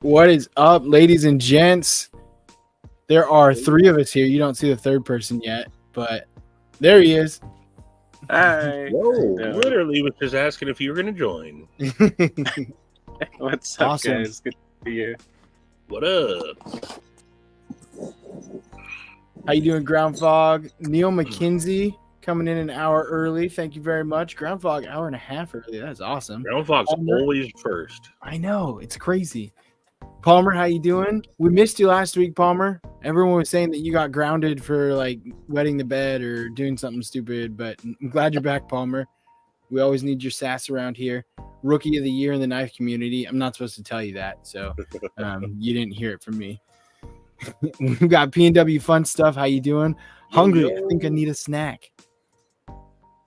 What is up, ladies and gents? There are three of us here. You don't see the third person yet, but there he is. Hi. Whoa, How you doing? literally was just asking if you were going to join. What's up, Awesome. guys? Good to see you. What up? How you doing, Ground Fog? Neil McKinsey coming in an hour early. Thank you very much. Ground Fog, hour and a half early. That's awesome. Ground Fox Palmer? always first. I know. It's crazy. Palmer, how you doing? We missed you last week, Palmer. Everyone was saying that you got grounded for like wetting the bed or doing something stupid, but I'm glad you're back, Palmer. We always need your sass around here. Rookie of the year in the knife community. I'm not supposed to tell you that, so you didn't hear it from me. We've got P&W fun stuff. How you doing? Hungry. Yo. I think I need a snack.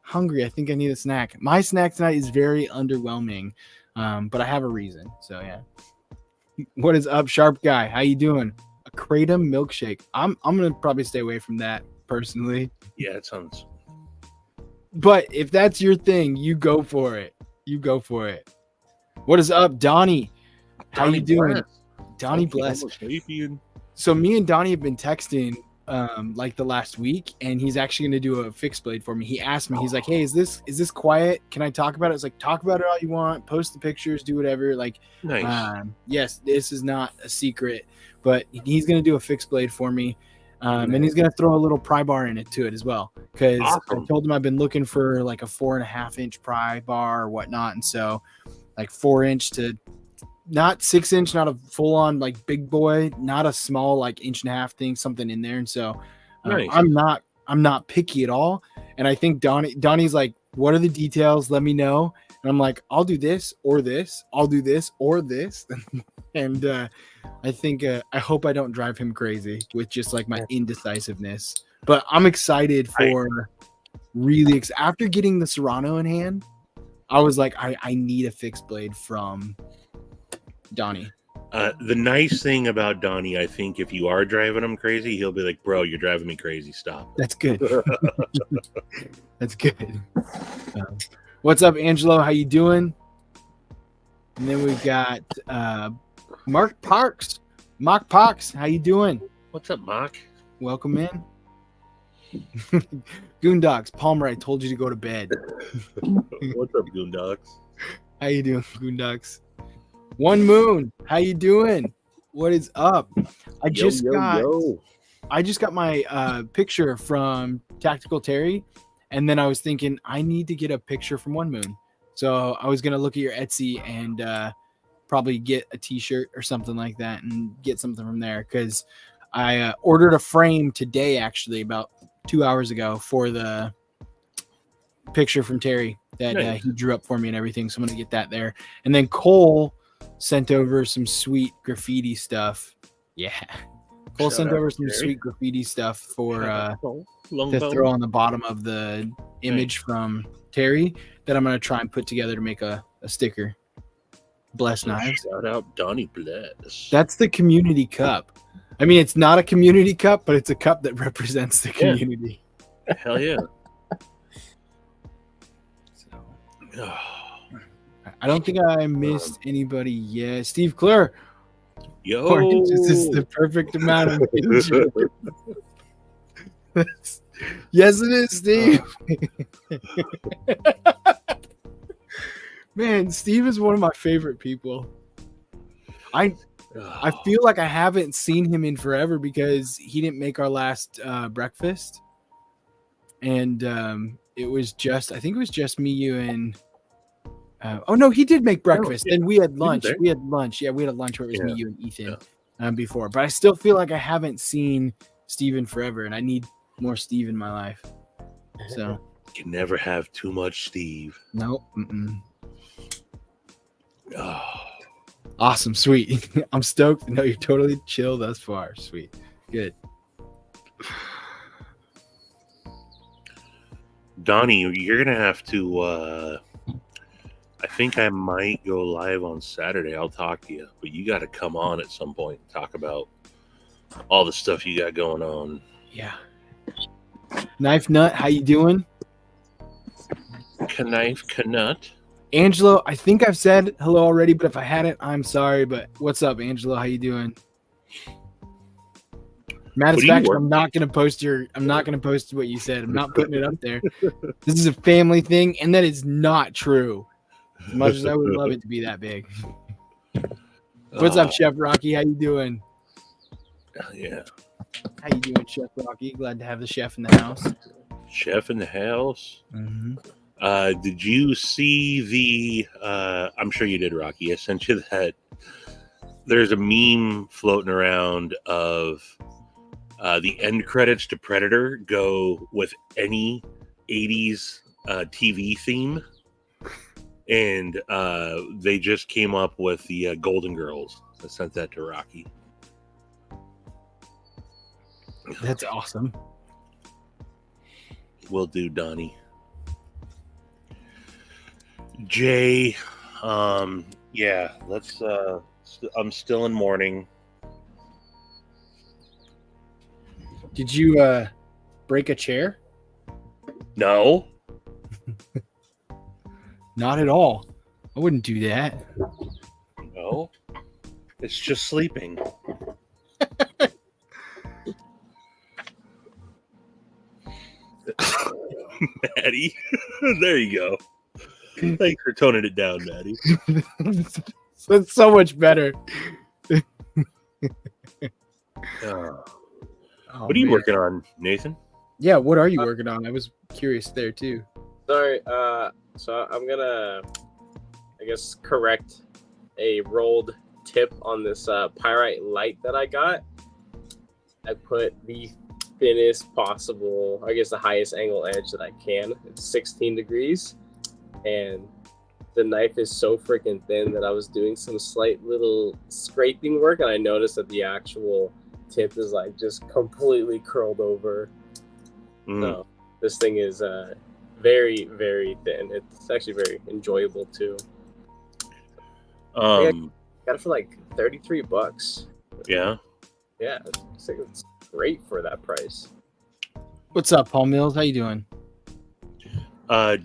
Hungry. I think I need a snack. My snack tonight is very underwhelming, but I have a reason. So yeah. What is up, Sharp Guy? How you doing? A kratom milkshake. I'm gonna probably stay away from that personally. Yeah, it sounds. But if that's your thing, you go for it. You go for it. What is up, Donnie? How you doing? Donnie Bless. So me and Donnie have been texting like the last week, and he's actually gonna do a fixed blade for me. He asked me, he's like, "Hey, is this quiet? Can I talk about it?" It's like, talk about it all you want, post the pictures, do whatever. Like, Nice. yes, this is not a secret, but he's gonna do a fixed blade for me. And he's gonna throw a little pry bar in it to it as well, because Awesome. I told him I've been looking for like a 4.5 inch pry bar or whatnot, and so like 4-inch to not 6-inch, not a full on like big boy, not a small like 1.5-inch thing, something in there. And so Nice. I'm not picky at all. And I think Donnie's like, what are the details? Let me know. And I'm like, I'll do this or this. I'll do this or this. And I think I hope I don't drive him crazy with just like my indecisiveness. But I'm excited for after getting the Serrano in hand, I was like, I need a fixed blade from Donnie. The nice thing about Donnie, I think, if you are driving him crazy, he'll be like, "Bro, you're driving me crazy. Stop." That's good. That's good. What's up, Angelo? How you doing? And then we've got Mark Parks. Mark Parks, how you doing? What's up, Mock? Welcome in. Goondogs, Palmer, I told you to go to bed. What's up, Goondocks? How you doing, Goondogs? One Moon, how you doing? What is up? I just got my picture from Tactical Terry, and then I was thinking I need to get a picture from One Moon. So I was gonna look at your Etsy and probably get a T-shirt or something like that and get something from there, because I ordered a frame today, actually about 2 hours ago, for the picture from Terry that he drew up for me and everything. So I'm gonna get that there, and then Cole sent over some sweet graffiti stuff. Yeah. Cole sent over some sweet graffiti stuff for to throw on the bottom of the image from Terry that I'm going to try and put together to make a sticker. Bless Knives. Shout out Donnie Bless. That's the community cup. I mean, it's not a community cup, but it's a cup that represents the community. Hell yeah. So. I don't think I missed anybody yet. Steve Clare. Yo. Oranges is the perfect amount of ginger. Yes, it is, Steve. Man, Steve is one of my favorite people. I feel like I haven't seen him in forever because he didn't make our last breakfast. And it was just, I think it was just me, you, and oh no, he did make breakfast. Then we had lunch. We had lunch. Yeah, we had a lunch where it was me, you, and Ethan before. But I still feel like I haven't seen Steven forever, and I need more Steve in my life. So you can never have too much Steve. Nope. Oh. Awesome, sweet. I'm stoked. No, you're totally chill thus far. Sweet. Good. Donnie, you're gonna have to I think I might go live on Saturday. I'll talk to you, but you got to come on at some point and talk about all the stuff you got going on. Yeah. Knife Nut, how you doing? Knife Knut. Angelo, I think I've said hello already, but if I hadn't, I'm sorry. But what's up, Angelo? How you doing? Matter I'm not gonna post what you said. I'm not putting it up there. This is a family thing, and that is not true. As much as I would love it to be that big. What's up, Chef Rocky? How you doing? Yeah. How you doing, Chef Rocky? Glad to have the chef in the house. Chef in the house. Mm-hmm. Did you see the? I'm sure you did, Rocky. I sent you that. There's a meme floating around of the end credits to Predator go with any 80s TV theme, and they just came up with the Golden Girls. I sent that to Rocky. That's awesome. Will do, Donnie. Jay, yeah, let's. I'm still in mourning. Did you break a chair? No. Not at all. I wouldn't do that. No. It's just sleeping. Maddie. There you go. Thanks for toning it down, Maddie. That's so much better. What are you working on, Nathan? Yeah, what are you working on? I was curious there too. Sorry, so I'm gonna, I guess, correct a rolled tip on this pyrite light that I got. I put the thinnest possible, I guess the highest angle edge that I can. It's 16 degrees, and the knife is so freaking thin that I was doing some slight little scraping work, and I noticed that the actual tip is like just completely curled over. So this thing is very, very thin. It's actually very enjoyable too. I got it for like $33. Yeah. Yeah, I think it's great for that price. What's up, Paul Mills? How you doing?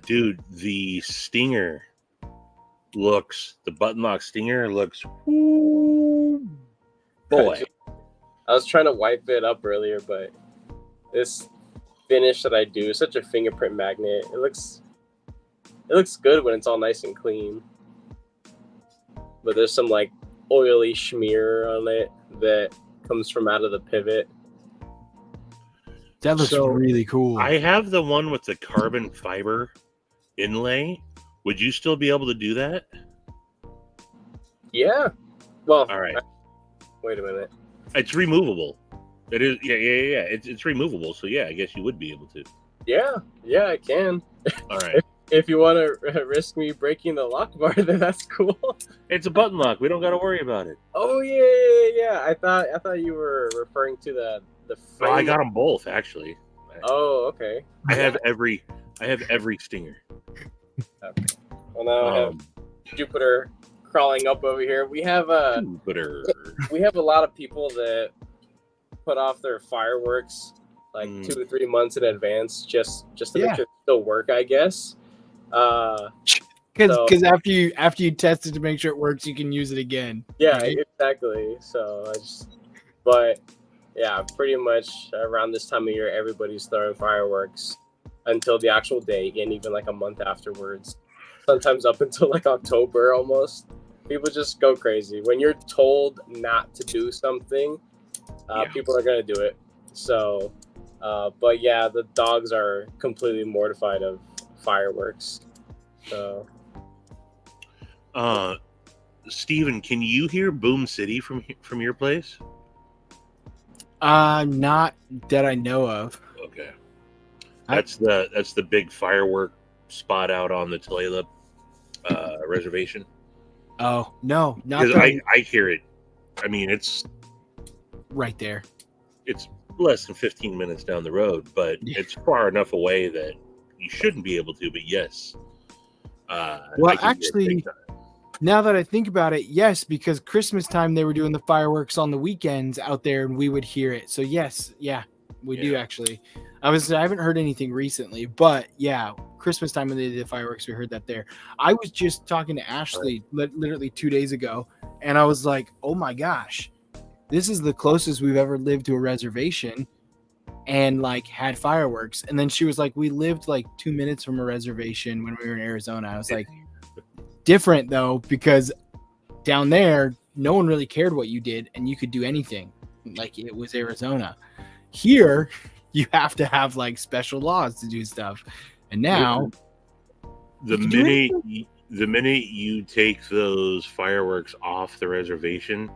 Dude, the Stinger the button lock Stinger looks, boy. I was trying to wipe it up earlier, but this finish that I do is such a fingerprint magnet. It looks good when it's all nice and clean, but there's some like oily schmear on it that comes from out of the pivot. That looks really cool. I have the one with the carbon fiber inlay. Would you still be able to do that? Yeah. Well, all right. Wait a minute. It's removable. It is. Yeah. It's removable. So yeah, I guess you would be able to. Yeah, I can. All right. If you want to risk me breaking the lock bar, then that's cool. It's a button lock. We don't got to worry about it. Oh yeah. I thought you were referring to the frame. Oh, I got them both actually. Oh, okay. I have every Stinger. Okay. Well, now I have Jupiter crawling up over here. We have Jupiter. We have a lot of people that put off their fireworks like 2 to 3 months in advance just to make sure it still work, I guess. Because after you test it to make sure it works, you can use it again. Yeah, exactly. So but yeah, pretty much around this time of year, everybody's throwing fireworks until the actual day, and even like a month afterwards. Sometimes up until like October almost. People just go crazy. When you're told not to do something, people are gonna do it. So, but yeah, the dogs are completely mortified of fireworks. So, Steven, can you hear Boom City from your place? Not that I know of. Okay, that's the big firework spot out on the Tulalip reservation. Oh no, not because I hear it. I mean, it's right there. It's less than 15 minutes down the road, but it's far enough away that you shouldn't be able to. But yes, well, actually, now that I think about it, yes, because Christmas time they were doing the fireworks on the weekends out there, and we would hear it. So yes, yeah, We do actually. I haven't heard anything recently, but yeah, Christmas time when they did the fireworks, we heard that there. I was just talking to Ashley literally 2 days ago, and I was like, "Oh my gosh, this is the closest we've ever lived to a reservation, and like had fireworks." And then she was like, "We lived like 2 minutes from a reservation when we were in Arizona." I was like, "Different though, because down there, no one really cared what you did, and you could do anything. Like it was Arizona. Here, you have to have like special laws to do stuff." And now, the minute you take those fireworks off the reservation,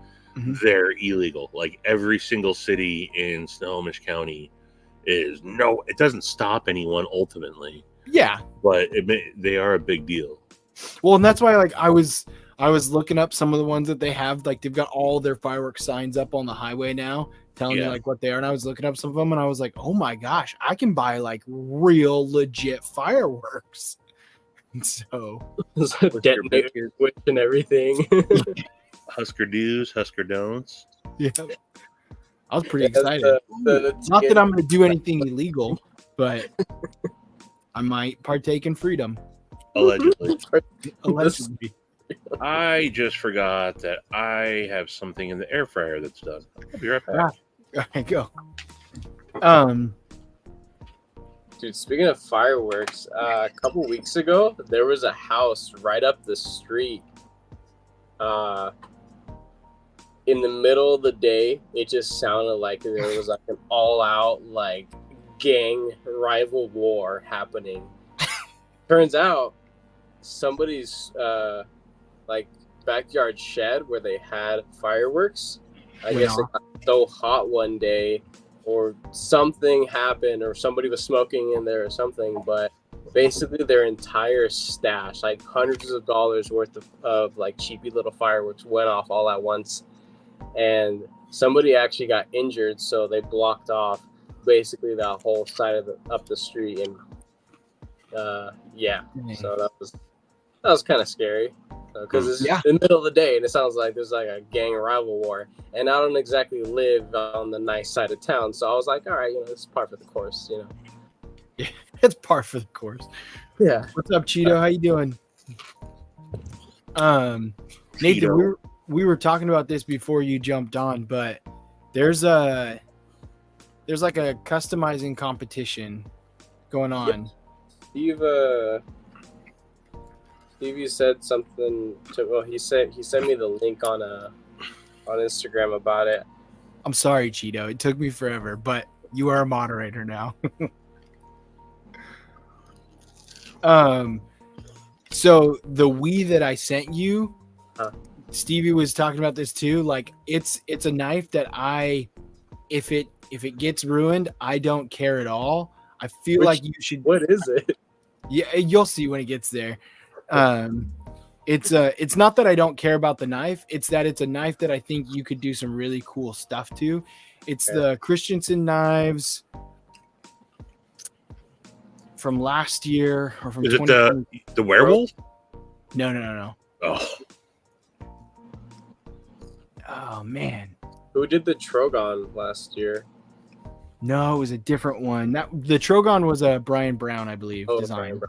they're illegal. Like every single city in Snohomish County it doesn't stop anyone ultimately. Yeah, but they are a big deal. Well, and that's why like I was looking up some of the ones that they have. Like they've got all their fireworks signs up on the highway now, telling you like what they are. And I was looking up some of them, and I was like, oh my gosh, I can buy like real legit fireworks. And so detonator switch and everything. Husker do's, Husker don'ts. Yeah, I was pretty excited. Not that I'm going to do anything illegal, but I might partake in freedom. Allegedly. Allegedly. I just forgot that I have something in the air fryer that's done. I'll be right back. All right, go. Dude, speaking of fireworks, a couple weeks ago, there was a house right up the street. In the middle of the day, it just sounded like there was like an all-out like gang rival war happening. Turns out, somebody's like backyard shed where they had fireworks. I guess it got so hot one day, or something happened, or somebody was smoking in there or something. But basically, their entire stash, like hundreds of dollars worth of like cheapy little fireworks, went off all at once. And somebody actually got injured, so they blocked off basically that whole side of up the street. And so that was kind of scary because it's in the middle of the day and it sounds like there's like a gang rival war. And I don't exactly live on the nice side of town, so I was like, all right, it's par for the course, Yeah, it's par for the course. Yeah. What's up, Cheeto? How you doing? Nathan, we were talking about this before you jumped on, but there's like a customizing competition going on. Steve, you said something he sent me the link on Instagram about it. I'm sorry, Cheeto. It took me forever, but you are a moderator now. So the Wii that I sent you, Stevie was talking about this too. Like it's a knife that if it gets ruined, I don't care at all. I feel like you should. What is it? Yeah, you'll see when it gets there. It's not that I don't care about the knife. It's that it's a knife that I think you could do some really cool stuff to. It's the Christensen knives from last year or from. Is it the werewolf? No. Oh man. Who did the Trogon last year? No, it was a different one. The Trogon was a Brian Brown, I believe, design.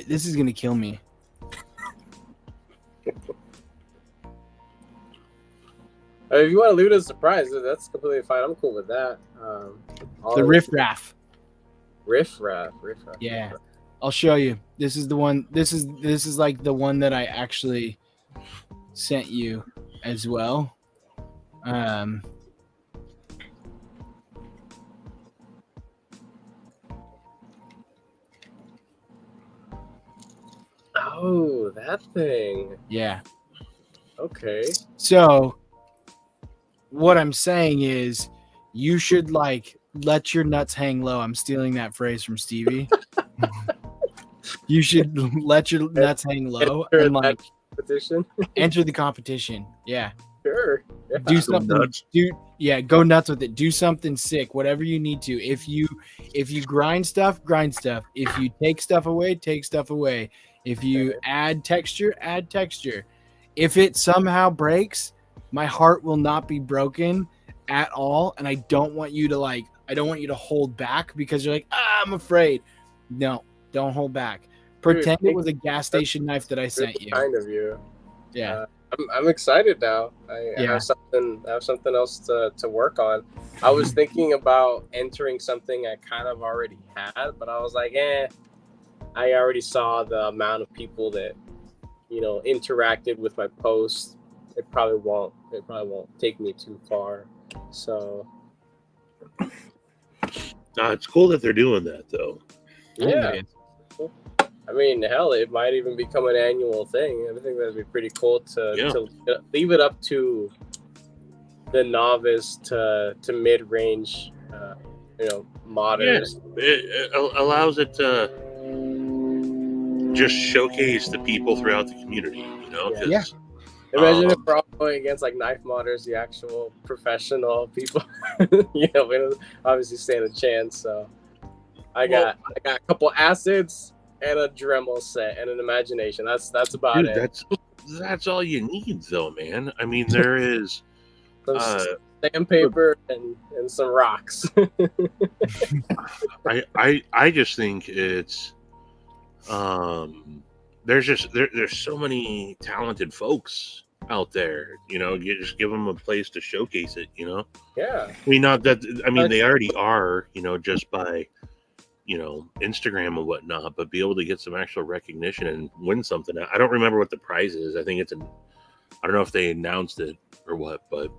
This is gonna kill me. If you want to leave it as a surprise, that's completely fine. I'm cool with that. The Riff Raff. Riff Raff. Yeah, I'll show you. This is the one. This is like the one that I actually sent you as well. Oh, that thing. Yeah. Okay. So what I'm saying is you should like let your nuts hang low. I'm stealing that phrase from Stevie. You should let your nuts hang low and like enter the competition. Yeah. Sure. Yeah. Do something. Go nuts with it. Do something sick. Whatever you need to. If you grind stuff, grind stuff. If you take stuff away, take stuff away. If you add texture, add texture. If it somehow breaks, my heart will not be broken at all. And I don't want you to hold back because you're like, I'm afraid. No, don't hold back. Pretend it was a gas station knife that I sent you. Kind of you. Yeah. I'm excited now. I have something else to work on. I was thinking about entering something I kind of already had, but I was like, I already saw the amount of people that, interacted with my post. It probably won't take me too far. So it's cool that they're doing that though. Yeah. I mean, hell, it might even become an annual thing. I think that'd be pretty cool to leave it up to the novice to mid-range, modders. Yeah, it allows it to just showcase the people throughout the community, Yeah. Imagine if we're all going against like knife modders, the actual professional people. We don't obviously stand a chance. So I got a couple acids and a Dremel set and an imagination. That's about it. That's all you need, though, man. I mean, there is some sandpaper and some rocks. I just think it's there's so many talented folks out there. You just give them a place to showcase it. Yeah. I mean, they already are. Just by Instagram and whatnot, but be able to get some actual recognition and win something. I don't remember what the prize is. I think I don't know if they announced it or what, but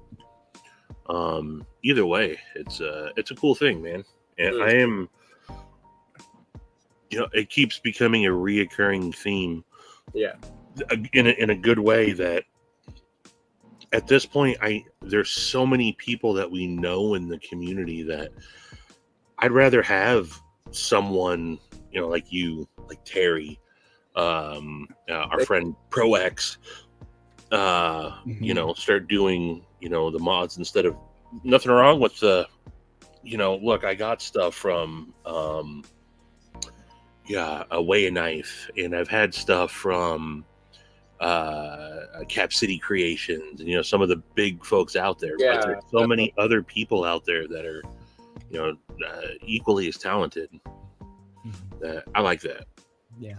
either way, it's a cool thing, man. And I am, it keeps becoming a reoccurring theme. Yeah. In a good way that at this point, there's so many people that we know in the community that I'd rather have someone like you, like Terry, our friend ProX, start doing the mods instead of nothing wrong with the look, I got stuff from a Way a Knife, and I've had stuff from Cap City Creations, and some of the big folks out there, but there's so many other people out there that are equally as talented. I like that. Yeah.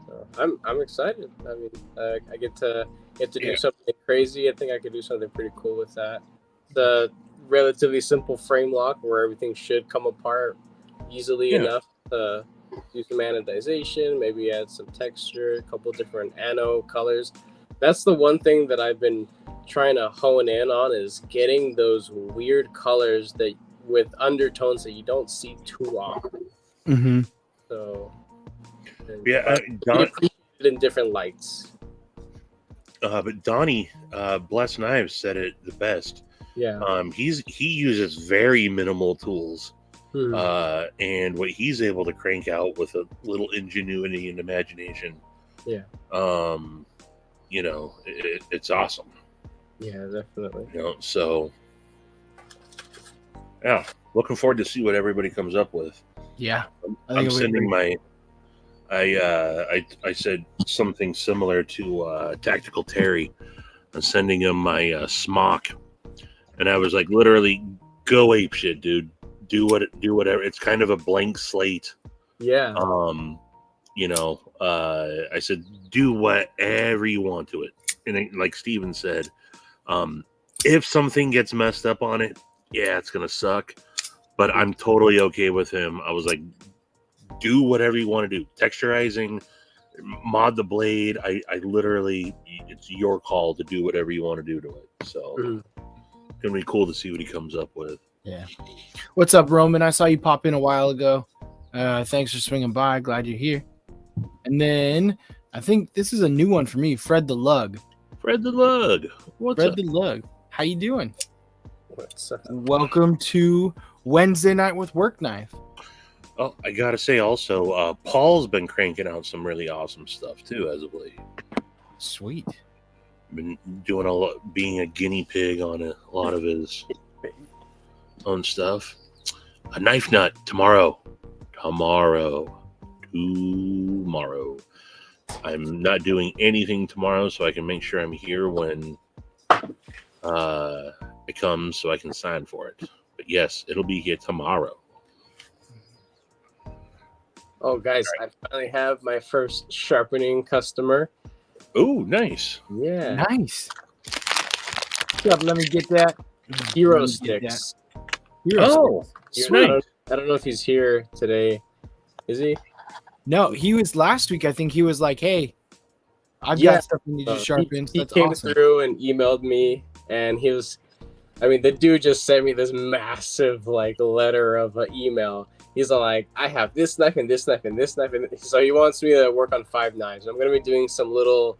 So I'm excited. I mean, I get to do something crazy. I think I could do something pretty cool with that. The relatively simple frame lock where everything should come apart easily enough to do some anodization, maybe add some texture, a couple different anode colors. That's the one thing that I've been trying to hone in on, is getting those weird colors that with undertones that you don't see too often. Mm-hmm. So in different lights. But Donnie, Bless Knives, said it the best. Yeah. He uses very minimal tools. And what he's able to crank out with a little ingenuity and imagination. Yeah. It's awesome. Yeah, definitely. So yeah, looking forward to see what everybody comes up with. Yeah. I'm sending I said something similar to Tactical Terry. I'm sending him my smock, and I was like, literally, go ape shit, dude. Do whatever. It's kind of a blank slate. Yeah. I said, do whatever you want to it. And like Steven said, if something gets messed up on it, yeah, it's gonna suck. But I'm totally okay with him. I was like, do whatever you want to do. Texturizing, mod the blade. I literally, it's your call to do whatever you want to do to it. So it's gonna be cool to see what he comes up with. Yeah. What's up, Roman? I saw you pop in a while ago. Thanks for swinging by. Glad you're here. And then I think this is a new one for me. Fred the Lug. Fred the Lug. What's up? Fred the Lug. How you doing? What's up? Welcome to Wednesday Night with Work Knife. Oh, I gotta say also, Paul's been cranking out some really awesome stuff too as of late. Sweet. Been doing a lot, being a guinea pig on a lot of his own stuff. A knife nut tomorrow. I'm not doing anything tomorrow, so I can make sure I'm here when it comes, so I can sign for it. But yes, it'll be here tomorrow. Oh, guys, I finally have my first sharpening customer. Oh, nice. Yeah. Nice. Yep, let me get that. Hero Let me get that. sticks. Hero sticks. Sweet. I don't know if he's here today. Is he? No, he was last week. I think he was like, "Hey, I've got stuff we need to sharpen." He That's came awesome. through and emailed me, and he was, I mean, the dude just sent me this massive like letter of an email. He's like, I have this knife and this knife and this knife, and so he wants me to work on 5 knives. I'm gonna be doing some little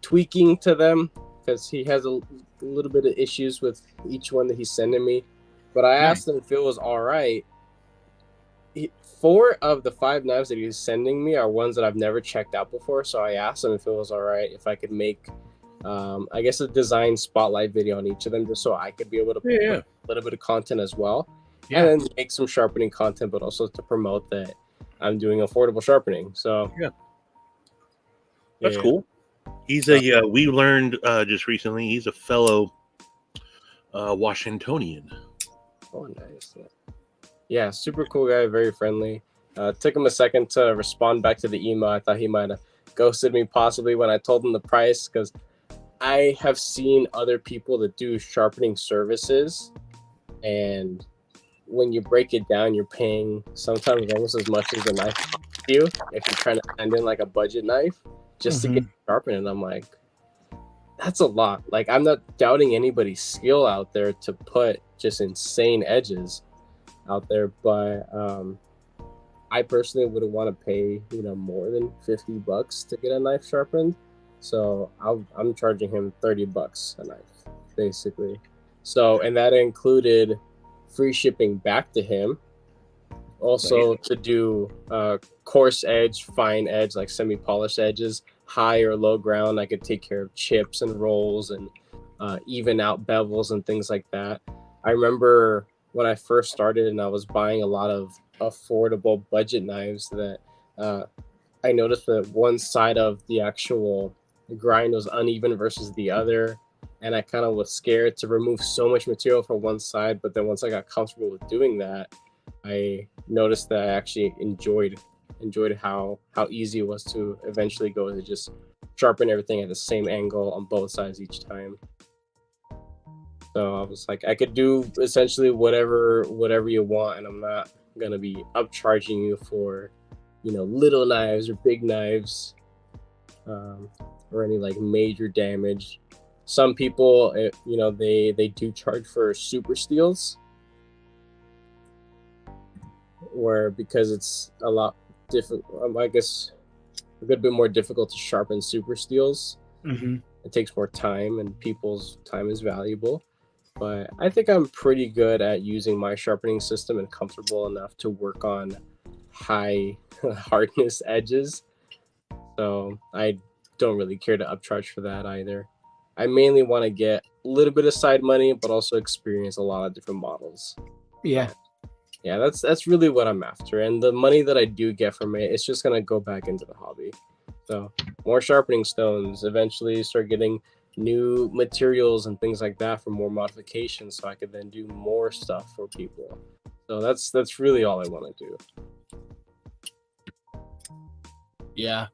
tweaking to them because he has a little bit of issues with each one that he's sending me. But I asked him if it was all right. 4 of the 5 knives that he's sending me are ones that I've never checked out before. So I asked him if it was all right, if I could make, I guess, a design spotlight video on each of them, just so I could be able to put a little bit of content as well. Yeah. And then make some sharpening content, but also to promote that I'm doing affordable sharpening. So That's cool. He's we learned just recently, he's a fellow Washingtonian. Oh, nice. Yeah, super cool guy, very friendly. Took him a second to respond back to the email. I thought he might have ghosted me possibly when I told him the price, because I have seen other people that do sharpening services, and when you break it down, you're paying sometimes almost as much as the knife costs you if you're trying to send in like a budget knife just to get sharpened. And I'm like, that's a lot. Like, I'm not doubting anybody's skill out there to put just insane edges out there, but I personally wouldn't want to pay more than $50 to get a knife sharpened. So I'm charging him $30 a knife basically. So, and that included free shipping back to him, also to do coarse edge, fine edge, like semi-polished edges, high or low ground. I could take care of chips and rolls and even out bevels and things like that. I remember when I first started and I was buying a lot of affordable budget knives that I noticed that one side of the actual grind was uneven versus the other. And I kind of was scared to remove so much material from one side. But then once I got comfortable with doing that, I noticed that I actually enjoyed how easy it was to eventually go to just sharpen everything at the same angle on both sides each time. So I was like, I could do essentially whatever you want, and I'm not gonna be upcharging you for little knives or big knives, or any like major damage. Some people, they do charge for super steels, where because it's a lot different, I guess a good bit more difficult to sharpen super steels. It takes more time, and people's time is valuable. But I think I'm pretty good at using my sharpening system and comfortable enough to work on high hardness edges. So I don't really care to upcharge for that either. I mainly want to get a little bit of side money, but also experience a lot of different models. Yeah, that's really what I'm after. And the money that I do get from it, it's just going to go back into the hobby. So more sharpening stones, eventually start getting new materials and things like that for more modifications, so I could then do more stuff for people. So that's really all I want to do. Yeah.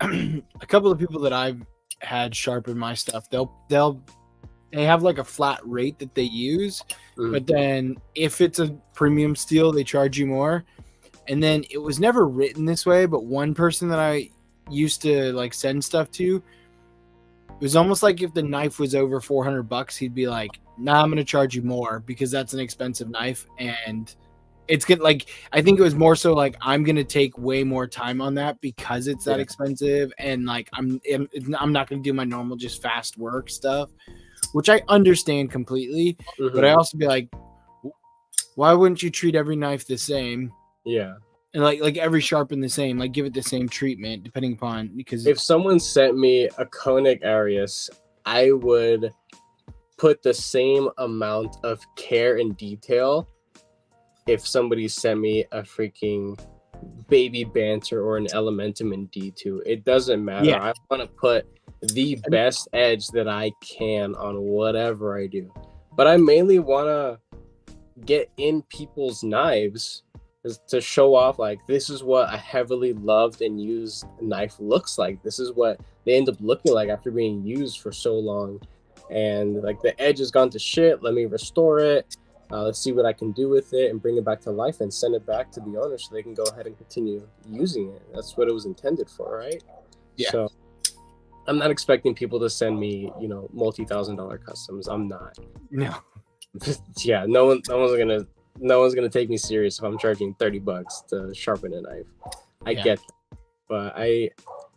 A couple of people that I've had sharpen my stuff, they have like a flat rate that they use, but then if it's a premium steel, they charge you more. And then it was never written this way, but one person that I used to like send stuff to, it was almost like if the knife was over $400, he'd be like, nah, I'm going to charge you more because that's an expensive knife. And it's good. Like, I think it was more so like, I'm going to take way more time on that because it's that expensive. And like, I'm not going to do my normal, just fast work stuff, which I understand completely. But I also be like, why wouldn't you treat every knife the same? Yeah. And like every sharpen the same, like give it the same treatment depending upon, because if someone sent me a Koenig Arius, I would put the same amount of care and detail if somebody sent me a freaking baby banter or an elementum in D2. It doesn't matter. Yeah. I want to put the best edge that I can on whatever I do. But I mainly want to get in people's knives to show off, like, this is what a heavily loved and used knife looks like. This is what they end up looking like after being used for so long. And like, the edge has gone to shit. Let me restore it. Let's see what I can do with it and bring it back to life and send it back to the owner so they can go ahead and continue using it. That's what it was intended for, right? Yeah. So I'm not expecting people to send me, multi-$1,000 customs. I'm not. No. Yeah, no one's gonna take me serious if I'm charging $30 to sharpen a knife. I get that. But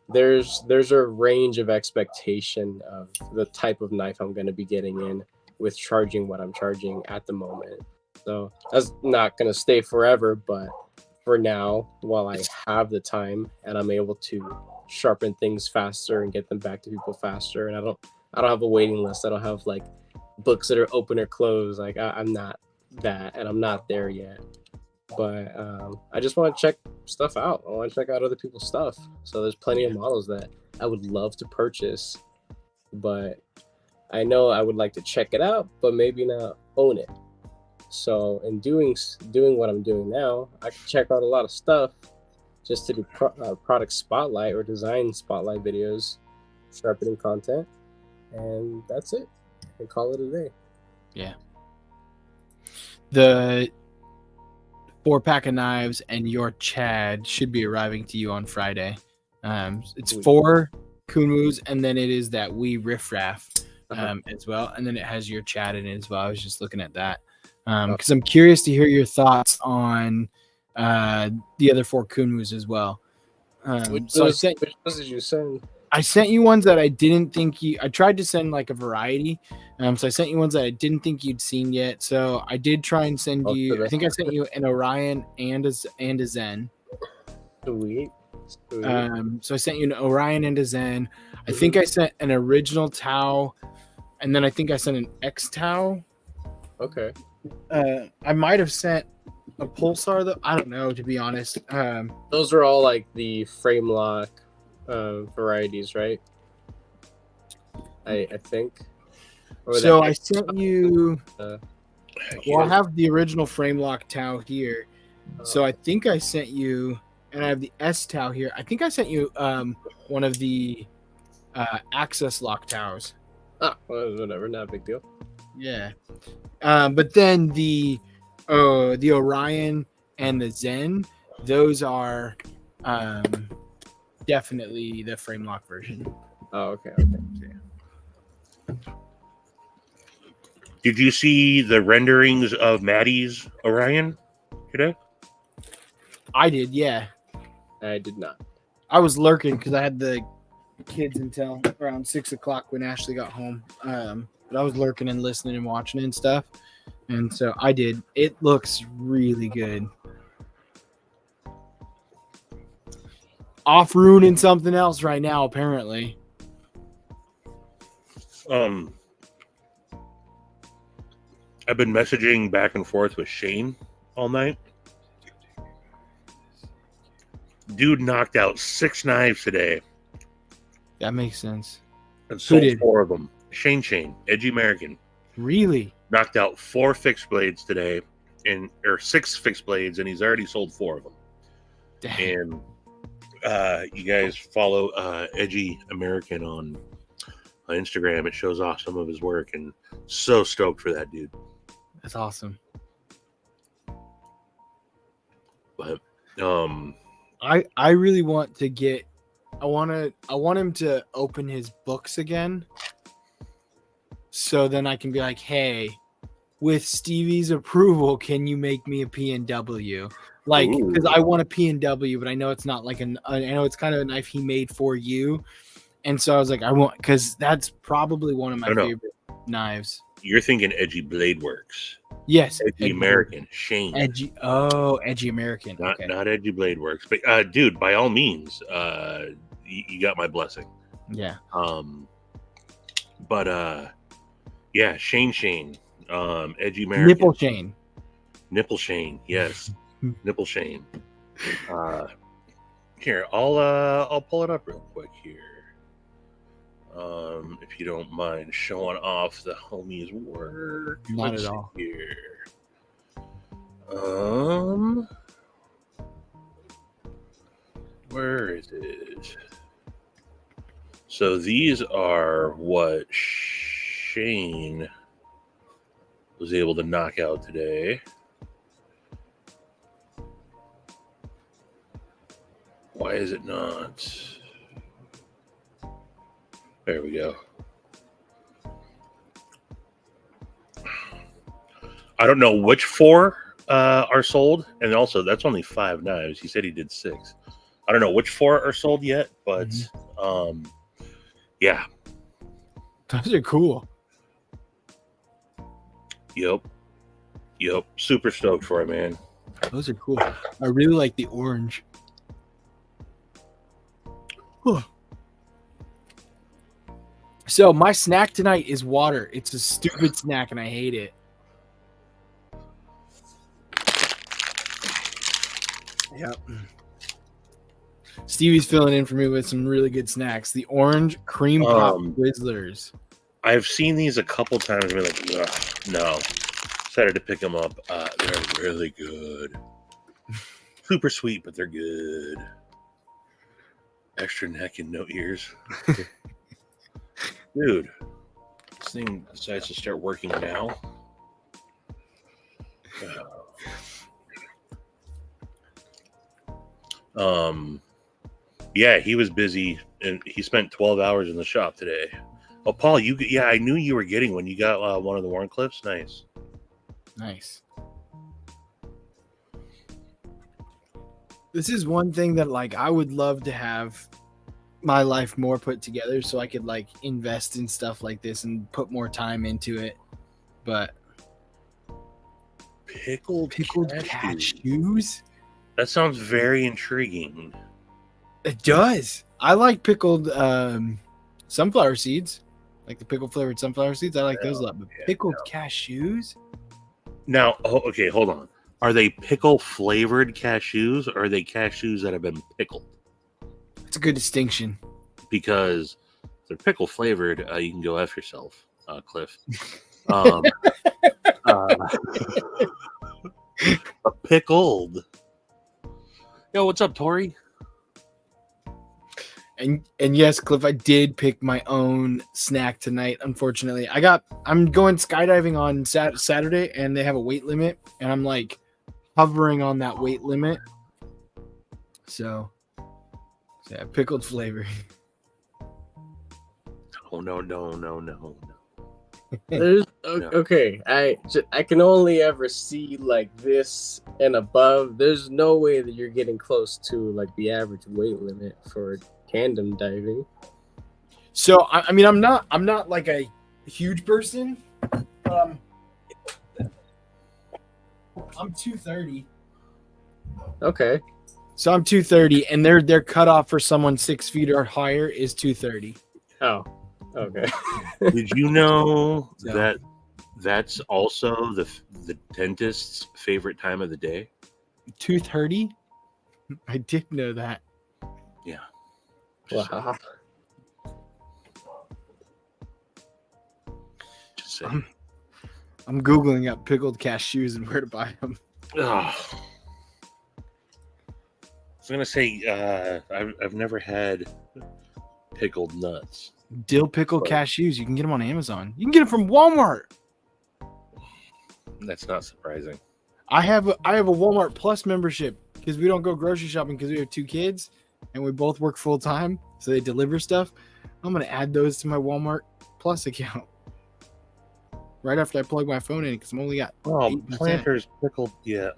there's a range of expectation of the type of knife I'm gonna be getting in with charging what I'm charging at the moment. So that's not gonna stay forever, but for now, while I have the time and I'm able to sharpen things faster and get them back to people faster, and I don't have a waiting list. I don't have like books that are open or closed. Like I'm not that, and I'm not there yet. But I just want to check stuff out. I want to check out other people's stuff. So there's plenty of models that I would love to purchase, but I know I would like to check it out, but maybe not own it. So in doing what I'm doing now, I can check out a lot of stuff just to do product spotlight or design spotlight videos, sharpening content, and that's it. And call it a day. Yeah. The 4-pack of knives and your Chad should be arriving to you on Friday. It's 4 Kunmus, and then it is that wee riffraff as well, and then it has your Chad in it as well. I was just looking at that because I'm curious to hear your thoughts on the other 4 Kunmus as well. Which ones did you send? I sent you ones that I didn't think I tried to send like a variety. So I sent you ones that I didn't think you'd seen yet. So I did try and send you. I think I sent you an Orion and a Zen. Sweet. So I sent you an Orion and a Zen. I think I sent an original Tau, and then I think I sent an X Tau. Okay. I might have sent a Pulsar though. I don't know, to be honest. Those are all like the frame lock varieties, right? I think. So I sent you. Well, I have the original frame lock Tau here. So I think I sent you, and I have the S Tau here. I think I sent you one of the access lock Taus. Well, whatever, not a big deal. Yeah. But then the Orion and the Zen, those are definitely the frame lock version. Oh, okay. Did you see the renderings of Maddie's Orion today? I did, yeah. I did not. I was lurking because I had the kids until around 6 o'clock when Ashley got home. But I was lurking and listening and watching and stuff. And so I did. It looks really good. Off ruining something else right now, apparently. I've been messaging back and forth with Shane all night. Dude knocked out 6 knives today. That makes sense. And sold 4 of them. Shane, Edgy American. Really? Knocked out 4 fixed blades today, or 6 fixed blades, and he's already sold 4 of them. Damn. And you guys follow Edgy American on Instagram. It shows off some of his work, and so stoked for that dude. That's awesome. But I really want to get. I want him to open his books again, so then I can be like, hey, with Stevie's approval, can you make me a PNW? Like, because I want a PNW, but I know it's not like I know it's kind of a knife he made for you, and so I was like, I want, because that's probably one of my favorite knives. You're thinking Edgy Blade Works. Yes, Edgy American, Shane. Edgy American. Not Edgy Blade Works, but dude, by all means, you got my blessing. Yeah. But yeah, Shane, Edgy American. Nipple Shane, yes, Nipple Shane. Here, I'll pull it up real quick here. If you don't mind showing off the homie's work. Not Let's at see all. here. Where is it? So these are what Shane was able to knock out today. Why is it not? There we go. I don't know which 4 are sold, and also that's only 5 knives. He said he did 6. I don't know which 4 are sold yet, but yeah. Those are cool. Yep. Super stoked for it, man. Those are cool. I really like the orange. Whew. So my snack tonight is water. It's a stupid snack and I hate it. Yep. Stevie's filling in for me with some really good snacks. The orange cream pop Twizzlers. I've seen these a couple times and been like, ugh, no. Decided to pick them up. They're really good. Super sweet, but they're good. Extra neck and no ears. Dude, this thing decides to start working now. Yeah, he was busy and he spent 12 hours in the shop today. Oh, Paul, I knew you were getting one. You got one of the Warren clips? Nice. This is one thing that like I would love to have my life more put together so I could like invest in stuff like this and put more time into it. But pickled cashews? That sounds very intriguing. It does. I like pickled sunflower seeds. Like the pickle flavored sunflower seeds. I like those a lot. But pickled cashews? Now, okay, hold on. Are they pickle flavored cashews or are they cashews that have been pickled? It's a good distinction. Because if they're pickle flavored, you can go F yourself, Cliff. Pickled. Yo, what's up, Tori? And yes, Cliff, I did pick my own snack tonight. Unfortunately, I'm going skydiving on Saturday, and they have a weight limit, and I'm like hovering on that weight limit. So yeah, pickled flavor. Oh no. There's okay. I can only ever see like this and above. There's no way that you're getting close to like the average weight limit for tandem diving. So I mean, I'm not like a huge person. I'm 230. Okay. So I'm 230, and their cutoff for someone 6 feet or higher is 230. Oh, okay. Did you know that that's also the dentist's favorite time of the day? 230? I did know that. Yeah. Wow. Just saying. I'm Googling up pickled cashews and where to buy them. I was gonna say I've never had pickled nuts. Dill pickle cashews. You can get them on Amazon. You can get them from Walmart. That's not surprising. I have a Walmart Plus membership because we don't go grocery shopping because we have 2 kids and we both work full time, so they deliver stuff. I'm gonna add those to my Walmart Plus account right after I plug my phone in because I'm only got 8%. Planters pickled. Yeah.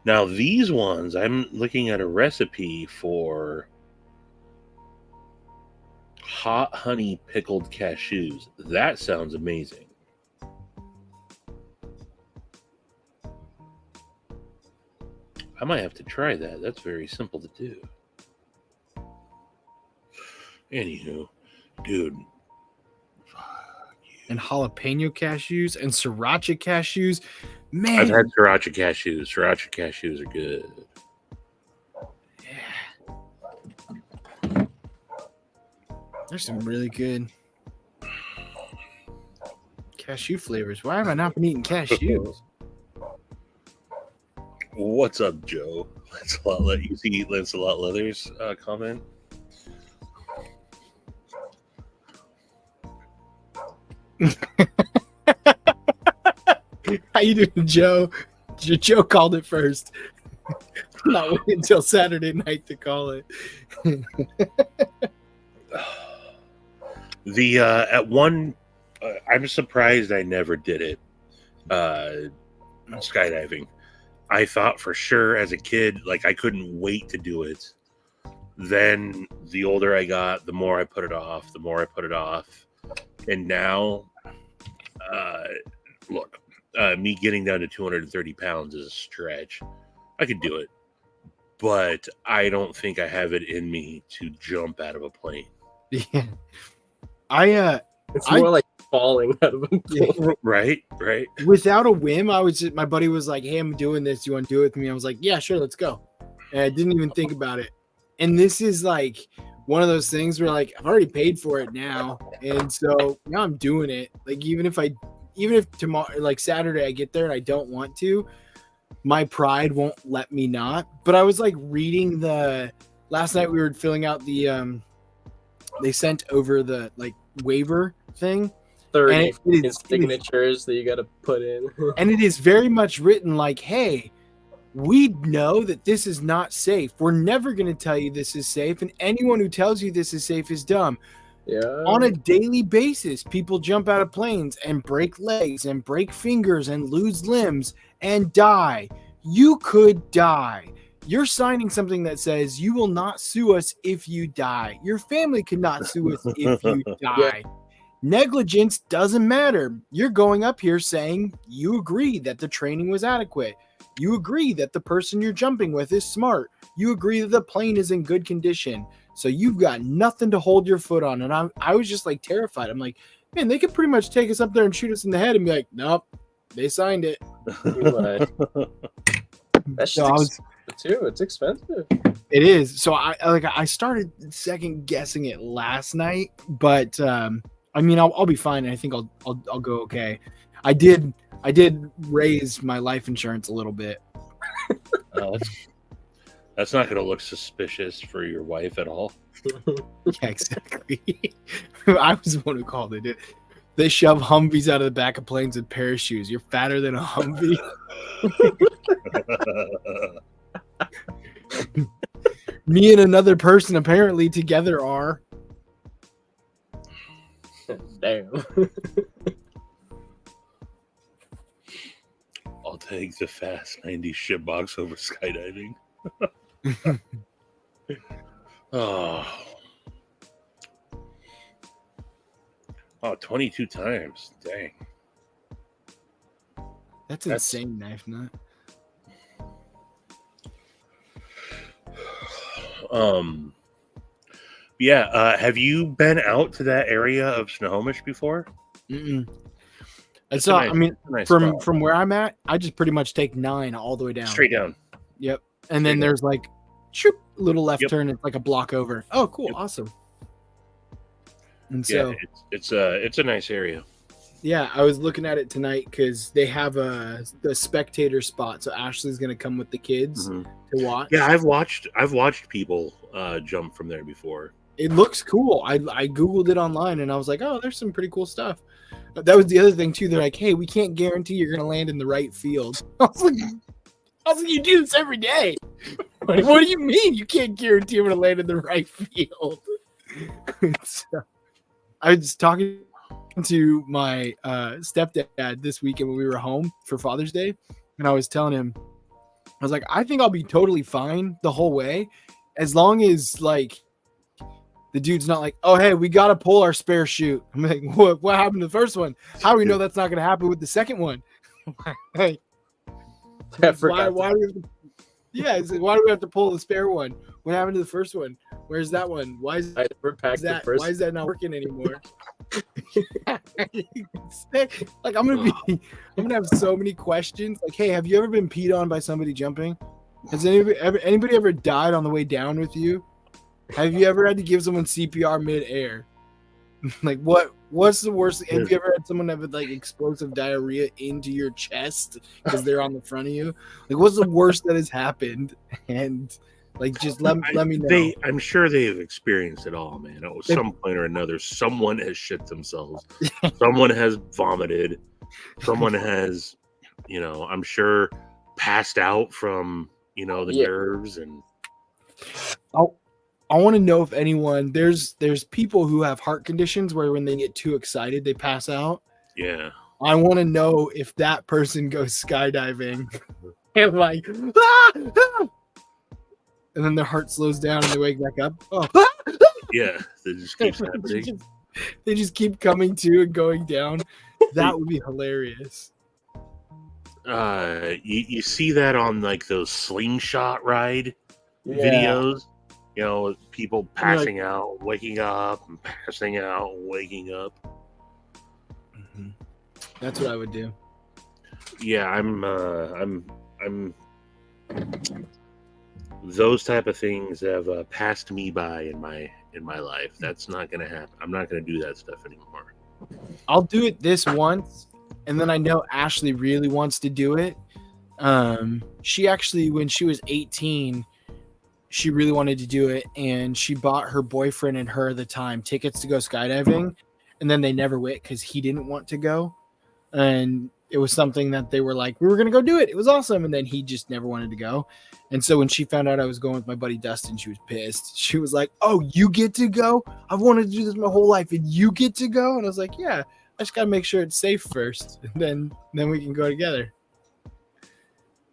Now these ones, I'm looking at a recipe for hot honey pickled cashews. That sounds amazing. I might have to try that. That's very simple to do. Anywho, dude, fuck and jalapeno cashews and sriracha cashews. Man, I've had sriracha cashews. Sriracha cashews are good. Yeah. There's some really good cashew flavors. Why have I not been eating cashews? What's up, Joe? Lancelot, you see Lancelot Leather's comment? How you doing, Joe? Joe called it first. Not waiting until Saturday night to call it. At one, I'm surprised I never did it. Skydiving. I thought for sure as a kid, like I couldn't wait to do it. Then the older I got, the more I put it off, And now, look, me getting down to 230 pounds is a stretch. I could do it, but I don't think I have it in me to jump out of a plane. Yeah. It's more like falling out of a plane. Right. Without a whim, my buddy was like, "Hey, I'm doing this. You want to do it with me?" I was like, "Yeah, sure, let's go." And I didn't even think about it. And this is like one of those things where like I've already paid for it now, and so now I'm doing it. Like even if tomorrow, like Saturday, I get there and I don't want to, my pride won't let me not. But I was like reading last night we were filling out the they sent over the like waiver thing. 30 signatures that you got to put in. And it is very much written like, hey, we know that this is not safe. We're never going to tell you this is safe. And anyone who tells you this is safe is dumb. Yeah. On a daily basis, people jump out of planes and break legs and break fingers and lose limbs and die. You could die. You're signing something that says you will not sue us if you die. Your family could not sue us if you die. Yeah. Negligence doesn't matter. You're going up here saying you agree that the training was adequate. You agree that the person you're jumping with is smart. You agree that the plane is in good condition. So you've got nothing to hold your foot on. And I was just like terrified. I'm like, man, they could pretty much take us up there and shoot us in the head and be like, nope, they signed it. That's just too. It's expensive. It is. So I started second guessing it last night, but I mean, I'll be fine. I think I'll go okay. I did raise my life insurance a little bit. That's not going to look suspicious for your wife at all. Yeah, exactly. I was the one who called it. They shove Humvees out of the back of planes with parachutes. You're fatter than a Humvee. Me and another person apparently together are. Damn. I'll take the fast 90 shitbox over skydiving. Oh, 22 times. Dang. That's insane, Knife Nut. Yeah. Have you been out to that area of Snohomish before? Mm-mm. From where I'm at, I just pretty much take 9 all the way down. Straight down. Yep. And then there's like little left turn. It's like a block over. Oh, cool. Yep. Awesome. And so it's a nice area. Yeah, I was looking at it tonight because they have the spectator spot. So Ashley's gonna come with the kids to watch. Yeah, I've watched people jump from there before. It looks cool. I Googled it online and I was like, oh, there's some pretty cool stuff. That was the other thing too. They're like, hey, we can't guarantee you're gonna land in the right field. I was like, you do this every day. What do you mean you can't guarantee I'm gonna land in the right field? So, I was talking to my stepdad this weekend when we were home for Father's Day, and I was telling him, I was like, I think I'll be totally fine the whole way as long as like the dude's not like, oh hey, we gotta pull our spare chute. I'm like, what happened to the first one? How do we know that's not gonna happen with the second one? Like, why do we have to, why do we have to pull the spare one? What happened to the first one? Where's that one? Why is that not working anymore? Like I'm gonna have so many questions. Like, hey, have you ever been peed on by somebody jumping? Has anybody ever died on the way down with you? Have you ever had to give someone CPR mid-air? Like, what's the worst? Have you ever had someone have like explosive diarrhea into your chest because they're on the front of you? Like, what's the worst that has happened? And like, just let me know. I'm sure they have experienced it all, man. At some point or another, someone has shit themselves. Someone has vomited. Someone has, I'm sure passed out from, the nerves and. I want to know if anyone there's people who have heart conditions where when they get too excited they pass out. Yeah. I want to know if that person goes skydiving and like, ah! And then their heart slows down and they wake back up. Oh, yeah, it just keeps happening. They just keep coming to and going down. That would be hilarious. You see that on like those slingshot ride videos. People passing out, waking up, and passing out, waking up. Mm-hmm. That's what I would do. Yeah, I'm. Those type of things have passed me by in my life. That's not gonna happen. I'm not gonna do that stuff anymore. I'll do it this once, and then I know Ashley really wants to do it. She actually, when she was 18. She really wanted to do it, and she bought her boyfriend and her at the time tickets to go skydiving, and then they never went because he didn't want to go, and it was something that they were like, we were going to go do it. It was awesome, and then he just never wanted to go, and so when she found out I was going with my buddy Dustin, she was pissed. She was like, oh, you get to go? I've wanted to do this my whole life, and you get to go? And I was like, yeah, I just got to make sure it's safe first, and then we can go together.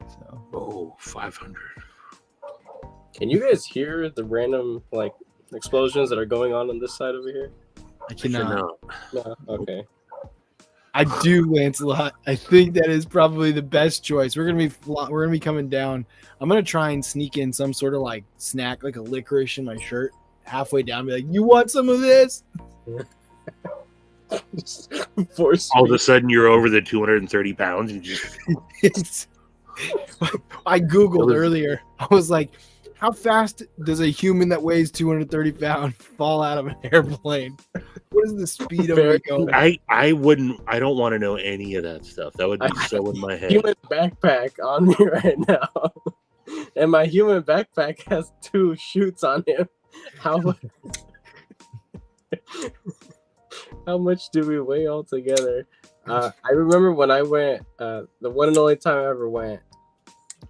So, 500. Can you guys hear the random like explosions that are going on this side over here? I cannot. No. Okay. I do, Lancelot. I think that is probably the best choice. We're gonna be coming down. I'm gonna try and sneak in some sort of like snack, like a licorice in my shirt, halfway down. Be like, "You want some of this?" All of a sudden, you're over the 230 pounds. And just. I googled earlier. I was like, how fast does a human that weighs 230 pounds fall out of an airplane? What is the speed of it going? I don't want to know any of that stuff. That would be so in my head. Human backpack on me right now. And my human backpack has 2 chutes on him. How much do we weigh all together? I remember when I went, the one and only time I ever went,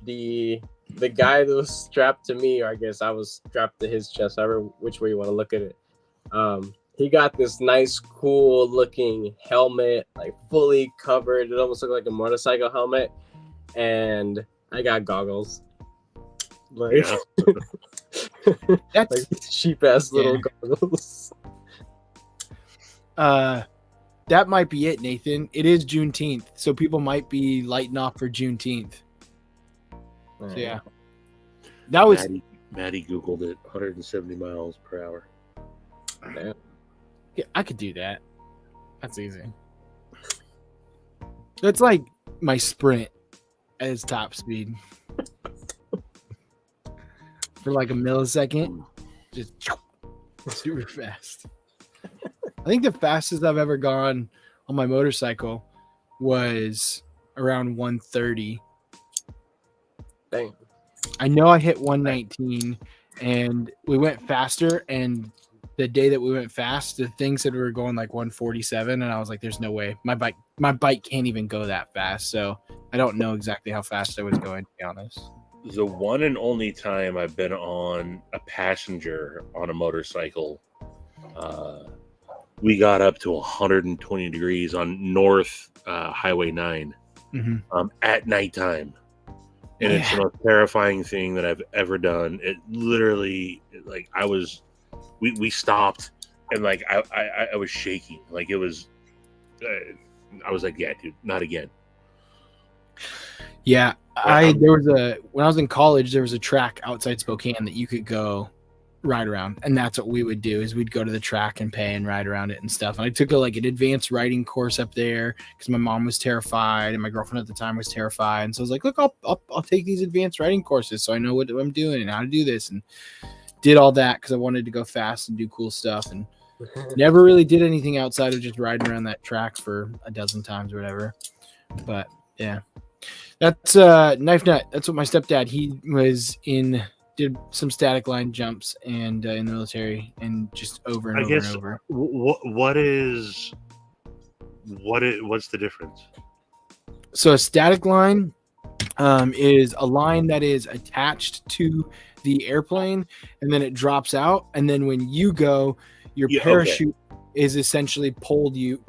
the guy that was strapped to me, or I guess I was strapped to his chest, however which way you want to look at it. He got this nice, cool looking helmet, like fully covered. It almost looked like a motorcycle helmet. And I got goggles. Like, that's like cheap ass little goggles. That might be it, Nathan. It is Juneteenth, so people might be lighting off for Juneteenth. So yeah, that was Maddie Googled it. 170 miles per hour. Damn. Yeah, I could do that. That's easy. That's like my sprint as top speed for like a millisecond, just super fast. I think the fastest I've ever gone on my motorcycle was around 130. Dang. I know I hit 119 and we went faster, and the day that we went fast, the thing said we were going like 147, and I was like, there's no way. My bike can't even go that fast, so I don't know exactly how fast I was going, to be honest. The one and only time I've been on a passenger on a motorcycle, we got up to 120 degrees on North Highway 9 at nighttime. And it's the most terrifying thing that I've ever done. It literally, like, we stopped, and like I was shaking. Like, it was, I was like, yeah, dude, not again. Yeah, when I was in college, there was a track outside Spokane that you could go ride around, and that's what we would do. Is we'd go to the track and pay and ride around it and stuff. And I took an advanced riding course up there because my mom was terrified and my girlfriend at the time was terrified. And so I was like, look, I'll take these advanced riding courses so I know what I'm doing and how to do this, and did all that because I wanted to go fast and do cool stuff, and never really did anything outside of just riding around that track for a dozen times or whatever. But yeah, that's Knife Nut. That's what my stepdad, he was did some static line jumps and in the military, and just over and over and over. What's the difference? So a static line is a line that is attached to the airplane, and then it drops out, and then when you go, your parachute is essentially pulled you.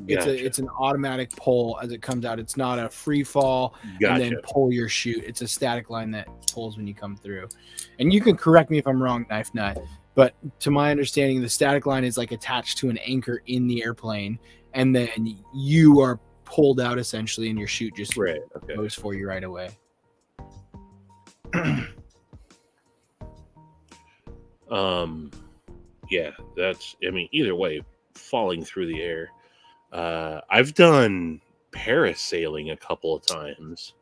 Gotcha. It's an automatic pull as it comes out. It's not a free fall and then pull your chute. It's a static line that pulls when you come through. And you can correct me if I'm wrong, Knife Nut, but to my understanding, the static line is like attached to an anchor in the airplane, and then you are pulled out essentially, and your chute just goes for you right away. Yeah, either way, falling through the air. I've done parasailing a couple of times,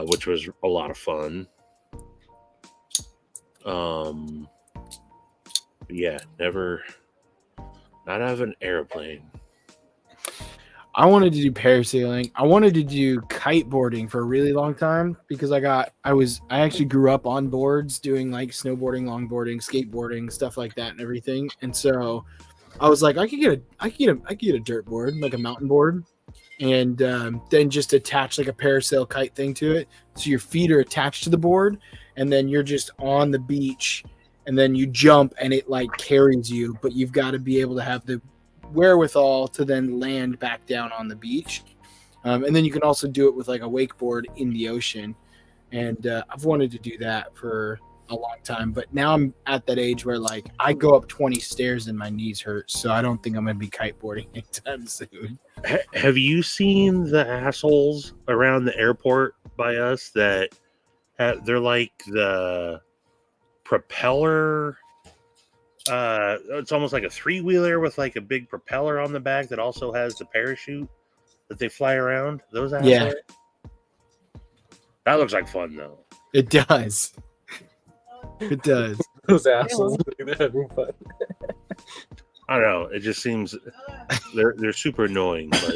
which was a lot of fun. Yeah, not have an airplane. I wanted to do parasailing. I wanted to do kiteboarding for a really long time because I actually grew up on boards doing like snowboarding, longboarding, skateboarding, stuff like that and everything. And so I was like, I could get a dirt board, like a mountain board, and then just attach like a parasail kite thing to it. So your feet are attached to the board, and then you're just on the beach, and then you jump and it like carries you, but you've got to be able to have the wherewithal to then land back down on the beach. And then you can also do it with like a wakeboard in the ocean. And I've wanted to do that for a long time, but now I'm at that age where like I go up 20 stairs and my knees hurt, so I don't think I'm gonna be kiteboarding anytime soon. Have you seen the assholes around the airport by us that they're like the propeller? It's almost like a 3-wheeler with like a big propeller on the back that also has the parachute that they fly around. Those assholes. Yeah, that looks like fun though. It does. It does. Those assholes they're having fun. I don't know. It just seems they're super annoying, but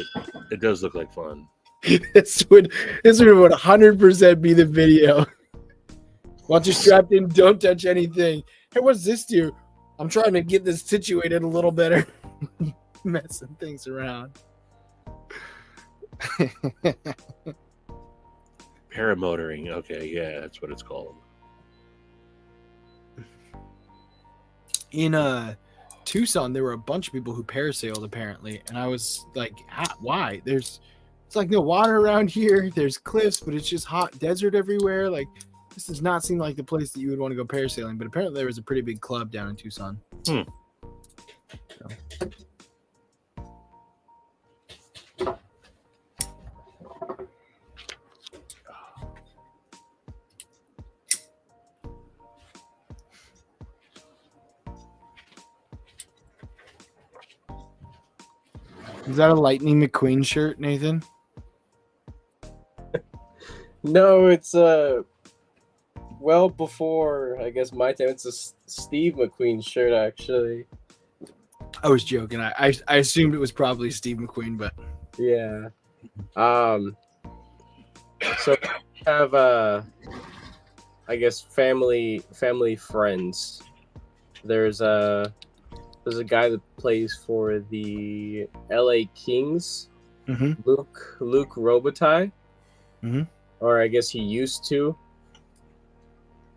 it does look like fun. This would 100% be the video. Once you're strapped in, don't touch anything. Hey, what's this do? I'm trying to get this situated a little better. Messing things around. Paramotoring. Okay, yeah, that's what it's called. In Tucson, there were a bunch of people who parasailed apparently, and I was like, why? It's like no water around here. There's cliffs, but it's just hot desert everywhere. Like, this does not seem like the place that you would want to go parasailing, but apparently there was a pretty big club down in Tucson. So. Is that a Lightning McQueen shirt, Nathan? No, it's well before I guess my time. It's a Steve McQueen shirt actually. I was joking. I assumed it was probably Steve McQueen, but yeah. So I have I guess family friends. There's a guy that plays for the LA Kings, Luke Robitaille, or I guess he used to.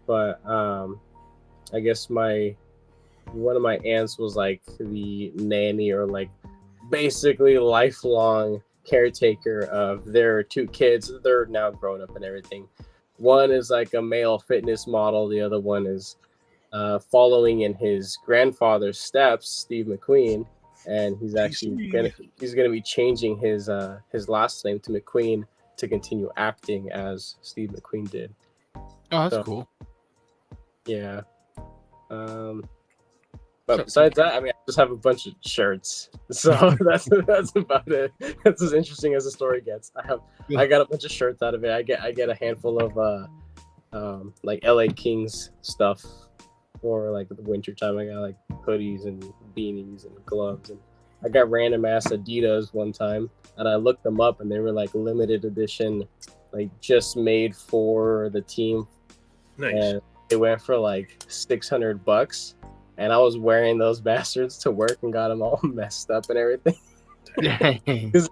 But I guess one of my aunts was like the nanny or like basically lifelong caretaker of their 2 kids. They're now grown up and everything. One is like a male fitness model. The other one is following in his grandfather's steps, Steve McQueen, and he's actually gonna be changing his last name to McQueen to continue acting as Steve McQueen did. Oh, that's cool. Yeah. But besides that, I mean, I just have a bunch of shirts, so that's about it. That's as interesting as the story gets. I got a bunch of shirts out of it. I get a handful of like LA Kings stuff for like the winter time. I got like hoodies and beanies and gloves, and I got random ass Adidas one time, and I looked them up, and they were like limited edition, like just made for the team. Nice. And it went for like $600, and I was wearing those bastards to work and got them all messed up and everything. Because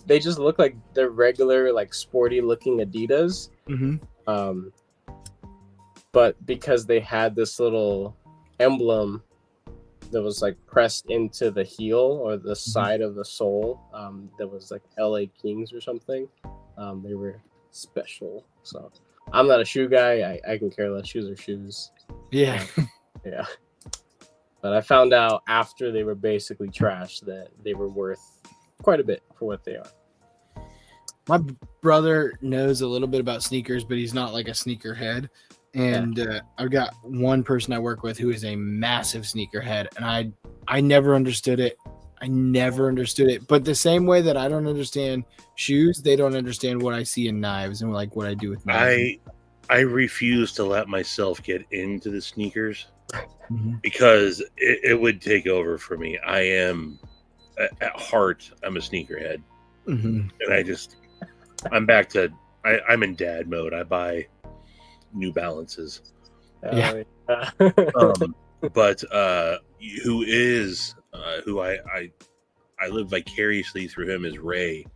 they just look like they're regular, like sporty looking Adidas. Mm-hmm. But because they had this little emblem that was like pressed into the heel or the side of the sole, that was like LA Kings or something. They were special. So I'm not a shoe guy. I can care less. Shoes are shoes. Yeah. Yeah. But I found out after they were basically trash that they were worth quite a bit for what they are. My brother knows a little bit about sneakers, but he's not like a sneakerhead. And I've got one person I work with who is a massive sneakerhead, and I never understood it. But the same way that I don't understand shoes, they don't understand what I see in knives and like what I do with knives. I refuse to let myself get into the sneakers because it would take over for me. I am at heart, I'm a sneakerhead, and I'm back to I'm in dad mode. I buy New Balances. Yeah. But who I live vicariously through him is Ray.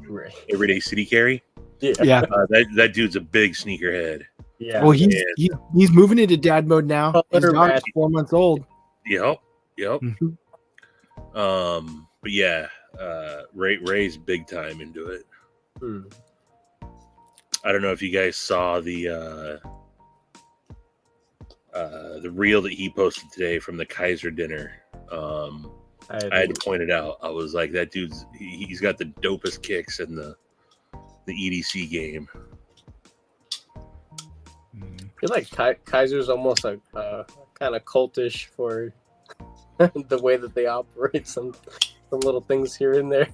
Ray. Everyday City Carry. Yeah. That dude's a big sneakerhead. Yeah. Well, he's moving into dad mode now. His daughter's 4 months old. Yep. But yeah, Ray's big time into it. I don't know if you guys saw the reel that he posted today from the Kaiser dinner. I had to point it out. I was like, that dude's he's got the dopest kicks in the EDC game. I feel like Kaiser's almost like kind of cultish for the way that they operate. Some little things here and there.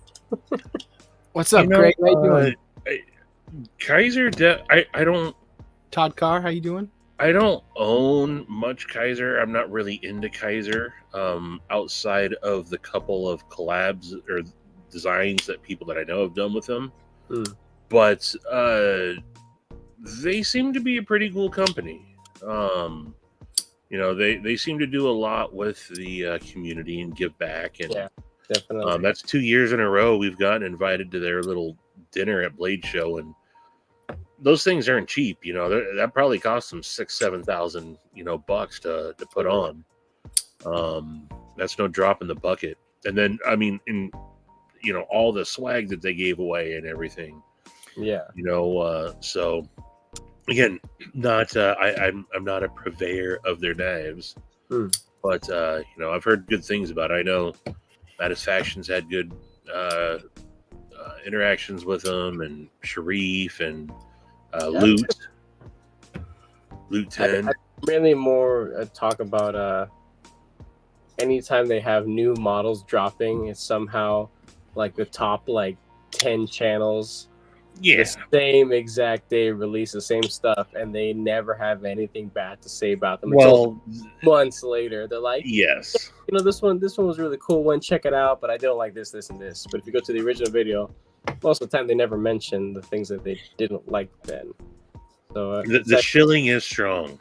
What's up, Greg? How you doing? Kaiser, I don't. Todd Carr, how you doing? I don't own much Kaiser. I'm not really into Kaiser. Outside of the couple of collabs or designs that people that I know have done with them, but they seem to be a pretty cool company. They seem to do a lot with the community and give back. And yeah, definitely. That's 2 years in a row we've gotten invited to their little dinner at Blade Show, and those things aren't cheap. That probably cost them $6,000-7,000 bucks to put on. That's no drop in the bucket. And then all the swag that they gave away and everything. Yeah. So again, not I'm not a purveyor of their knives, but I've heard good things about it. I know Satisfaction's had good interactions with them, and Sharif and Loot 10. I really more talk about anytime they have new models dropping, it's somehow like the top 10 channels. Yeah. The same exact day release the same stuff, and they never have anything bad to say about them. Well, until months later, they're like, yes, this one was really cool. One, check it out, but I don't like this, and this. But if you go to the original video, most of the time they never mention the things that they didn't like then. So the shilling is strong.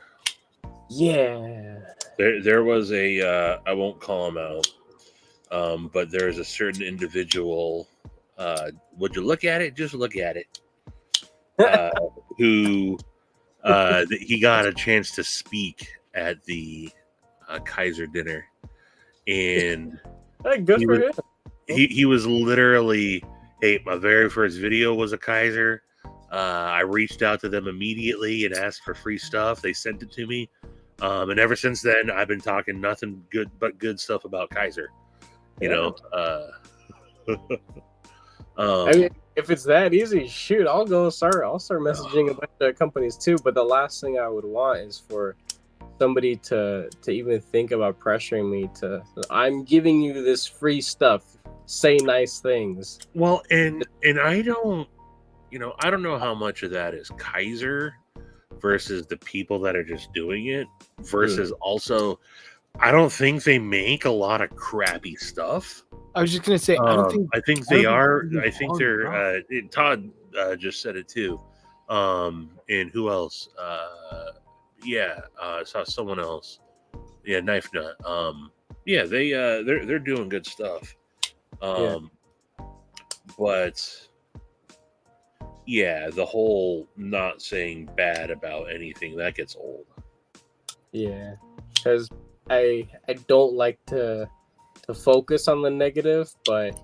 Yeah. There was a I won't call him out, but there's a certain individual. Would you look at it? Just look at it. Who he got a chance to speak at the Kaiser dinner, and good for him. He was literally, hey, my very first video was a Kaiser. I reached out to them immediately and asked for free stuff. They sent it to me, and ever since then, I've been talking nothing good but good stuff about Kaiser. I mean, if it's that easy, shoot, I'll start messaging a bunch of companies too. But the last thing I would want is for somebody to even think about pressuring me to. I'm giving you this free stuff. Say nice things. Well, and I don't, I don't know how much of that is Kaiser versus the people that are just doing it versus also, I don't think they make a lot of crappy stuff. I was just gonna say, I think they are. I think they're. Todd just said it too. And who else? I saw someone else. Yeah, Knife Nut. Yeah, they're doing good stuff. But yeah, the whole not saying bad about anything, that gets old. Yeah, because I don't like to focus on the negative, but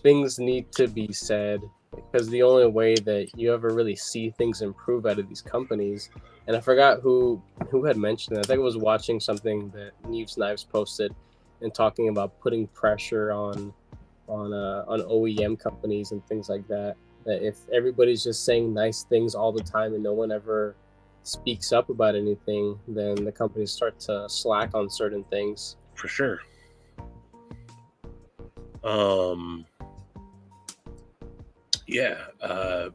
things need to be said, because the only way that you ever really see things improve out of these companies. And I forgot who had mentioned it. I think I was watching something that Neves Knives posted and talking about putting pressure on OEM companies and things like that. That if everybody's just saying nice things all the time and no one ever speaks up about anything, then the companies start to slack on certain things. For sure. Yeah, but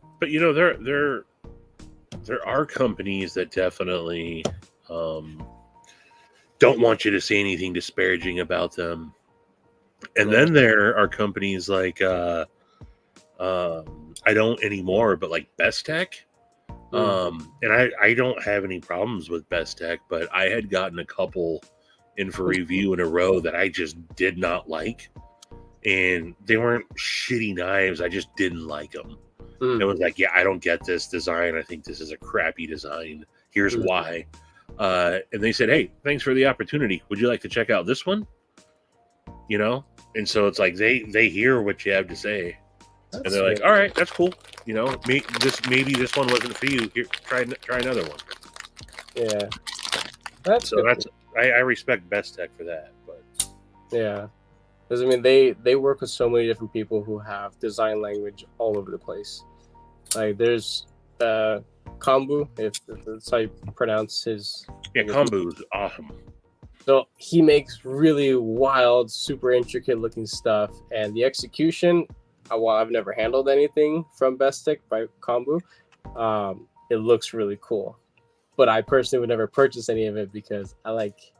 there are companies that definitely don't want you to say anything disparaging about them, and then there are companies like I don't anymore, but like Best Tech. And I don't have any problems with Best Tech, but I had gotten a couple in for review in a row that I just did not like. And they weren't shitty knives. I just didn't like them. It was like, yeah, I don't get this design. I think this is a crappy design. Here's why. And they said, hey, thanks for the opportunity. Would you like to check out this one? And so it's like they hear what you have to say. And they're like, all right, that's cool. Maybe this one wasn't for you. Here, try another one. Yeah. I respect Best Tech for that. But yeah. Because I mean, they work with so many different people who have design language all over the place. Like there's Kambu, if that's how you pronounce his. Yeah, Kambu is awesome. So he makes really wild, super intricate looking stuff, and the execution. While I've never handled anything from Best Tech by Kambu, it looks really cool. But I personally would never purchase any of it because I like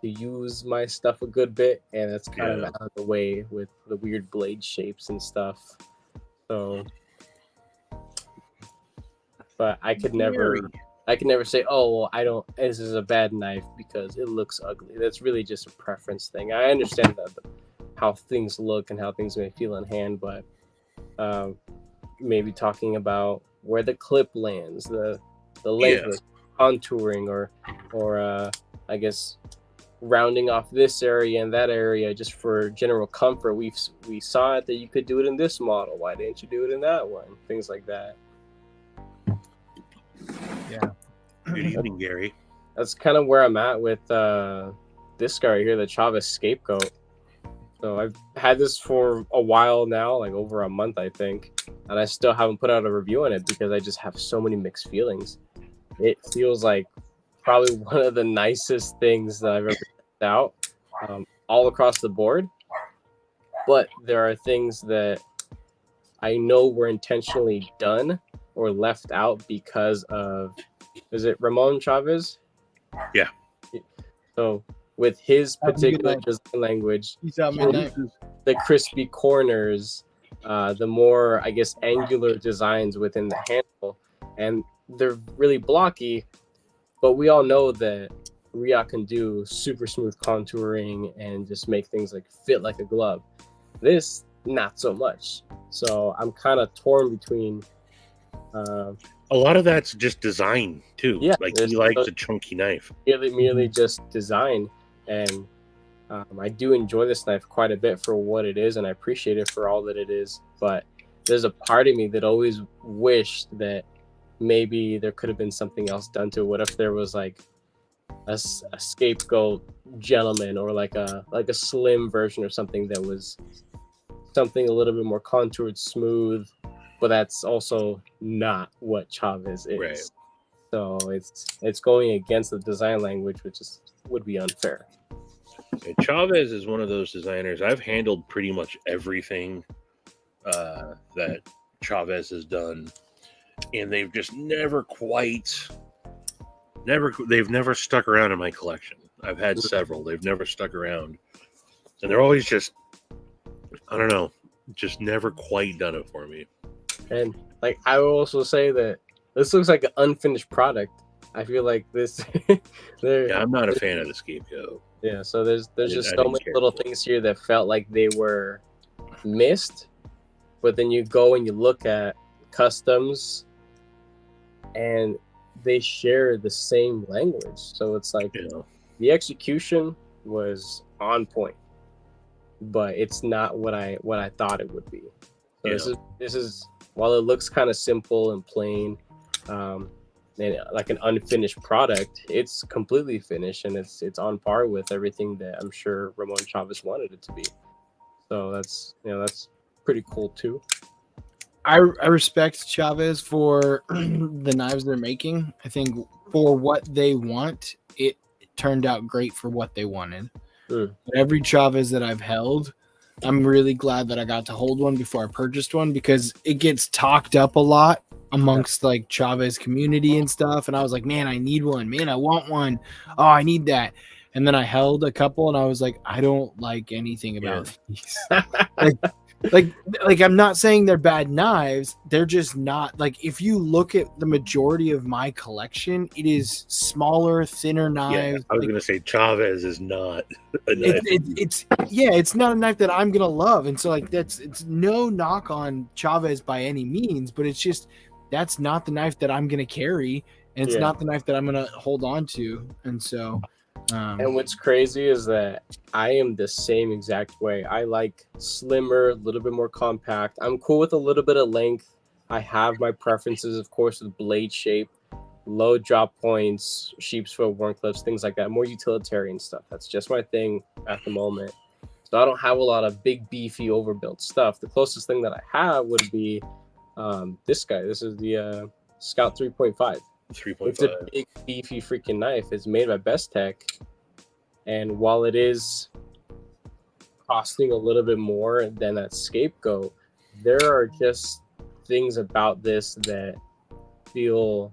to use my stuff a good bit, and it's kind of out of the way with the weird blade shapes and stuff. So, but I could never say, oh, well, this is a bad knife because it looks ugly. That's really just a preference thing. I understand that how things look and how things may feel in hand, but maybe talking about where the clip lands, the length, contouring, or I guess rounding off this area and that area just for general comfort. We saw it that you could do it in this model. Why didn't you do it in that one? Things like that. Yeah. Good evening, Gary. That's kind of where I'm at with this guy right here, the Chavez Scapegoat. So I've had this for a while now, like over a month, I think, and I still haven't put out a review on it because I just have so many mixed feelings. It feels like probably one of the nicest things that I've ever put out, all across the board. But there are things that I know were intentionally done or left out because of, is it Ramon Chavez? Yeah. So with his particular design language, the crispy corners, the more, I guess, angular designs within the handle, and they're really blocky, but we all know that Riot can do super smooth contouring and just make things like fit like a glove. This, not so much. So I'm kind of torn between. A lot of that's just design too. Yeah, like he likes a chunky knife. Merely just design, and I do enjoy this knife quite a bit for what it is, and I appreciate it for all that it is. But there's a part of me that always wished that maybe there could have been something else done to it. What if there was like a Scapegoat gentleman, or like a slim version or something that was something a little bit more contoured, smooth, but that's also not what Chavez is. Right. So it's going against the design language, which would be unfair. And Chavez is one of those designers. I've handled pretty much everything that Chavez has done, and they've just never stuck around in my collection. I've had several. They've never stuck around, and they're always just, I don't know, just never quite done it for me. And like I will also say that this looks like an unfinished product. I feel like this. I'm not a fan of the scapegoat. Yeah, so there's just so many little things here that felt like they were missed, but then you go and you look at customs, and they share the same language. So it's like the execution was on point, but it's not what I thought it would be. So this is while it looks kind of simple and plain, and like an unfinished product, it's completely finished and it's on par with everything that I'm sure Ramon Chavez wanted it to be. So that's pretty cool too. I respect Chavez for the knives they're making. I think for what they want, it turned out great for what they wanted. Every Chavez that I've held, I'm really glad that I got to hold one before I purchased one, because it gets talked up a lot amongst like Chavez community and stuff. And I was like, man, I need one. Man, I want one. Oh, I need that. And then I held a couple and I was like, I don't like anything about these. like I'm not saying they're bad knives. They're just not, like, if you look at the majority of my collection, it is smaller, thinner knives. I was going to say Chavez is not a knife. It's not a knife that I'm going to love. And so like it's no knock on Chavez by any means, but it's just, that's not the knife that I'm going to carry. And it's not the knife that I'm going to hold on to. And so and what's crazy is that I am the same exact way. I like slimmer, a little bit more compact. I'm cool with a little bit of length. I have my preferences, of course, with blade shape, low drop points, sheep's foot, worn clips, things like that. More utilitarian stuff. That's just my thing at the moment. So I don't have a lot of big, beefy, overbuilt stuff. The closest thing that I have would be this guy. This is the Scout 3.5. 3.5. It's a big, beefy freaking knife. It's made by Best Tech, and while it is costing a little bit more than that Scapegoat, there are just things about this that feel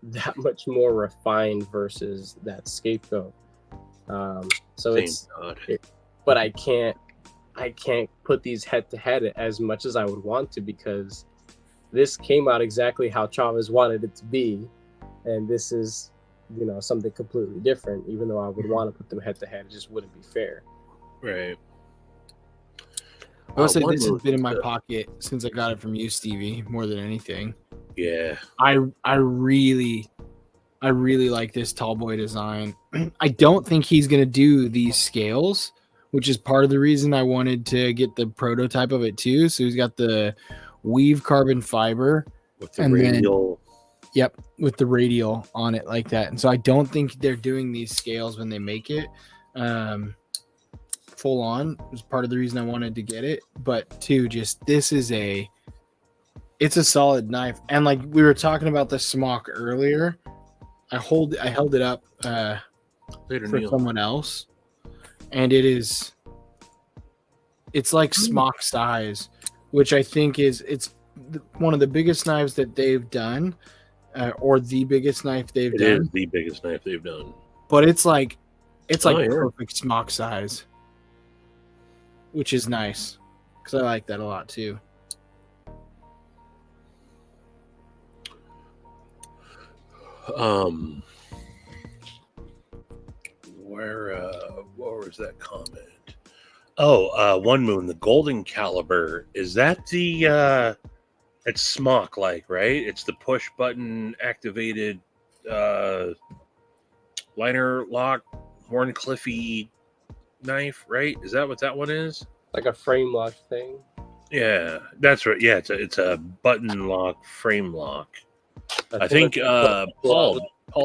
that much more refined versus that Scapegoat. But I can't put these head to head as much as I would want to, because this came out exactly how Chavez wanted it to be. And this is, something completely different. Even though I would want to put them head to head, it just wouldn't be fair. Right. I would say this has been in my pocket since I got it from you, Stevie, more than anything. Yeah. I really like this tall boy design. I don't think he's going to do these scales, which is part of the reason I wanted to get the prototype of it too. So he's got the weave carbon fiber with the radial. With the radial on it like that. And so I don't think they're doing these scales when they make it full on. It was part of the reason I wanted to get it. But two, just this is it's a solid knife. And like we were talking about the smock earlier, I held it up for someone else, and it's like smock size, which I think it's one of the biggest knives that they've done. Or the biggest knife they've done. It is the biggest knife they've done. But it's like perfect smock size, which is nice because I like that a lot too. Where was that comment? Oh, One Moon, the golden caliber. Is that the it's smock like, right? It's the push button activated liner lock Horncliffy knife, right? Is that what that one is? Like a frame lock thing. Yeah, that's right. Yeah, it's a button lock frame lock. I think Paul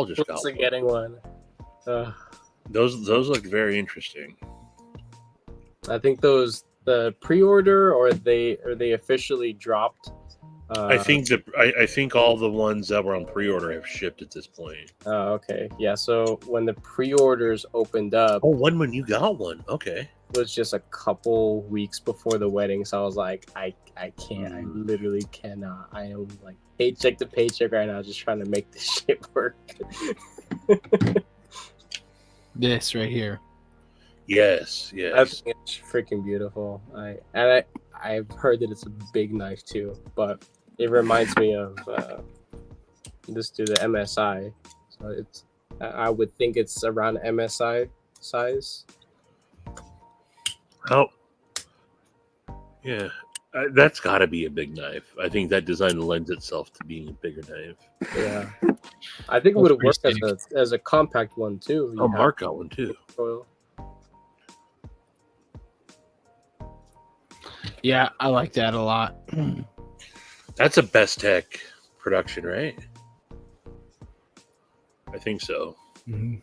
just got one. Getting one. Those look very interesting. I think the pre-order or they officially dropped I think all the ones that were on pre-order have shipped at this point. Oh, okay. Yeah, so when the pre-orders opened up, Oh, when you got one. Okay. it was just a couple weeks before the wedding, so I was like, I can't. I literally cannot. I am like paycheck to paycheck right now, just trying to make this shit work. This right here. Yes. I think it's freaking beautiful. I've heard that it's a big knife too, but it reminds me of this dude, the MSI. So I would think it's around MSI size. Oh, yeah. That's got to be a big knife. I think that design lends itself to being a bigger knife. Yeah, I think it would have worked as a compact one too. Oh, Mark got one too. Oil. Yeah, I like that a lot. That's a Best Tech production, right? I think so. Mm-hmm.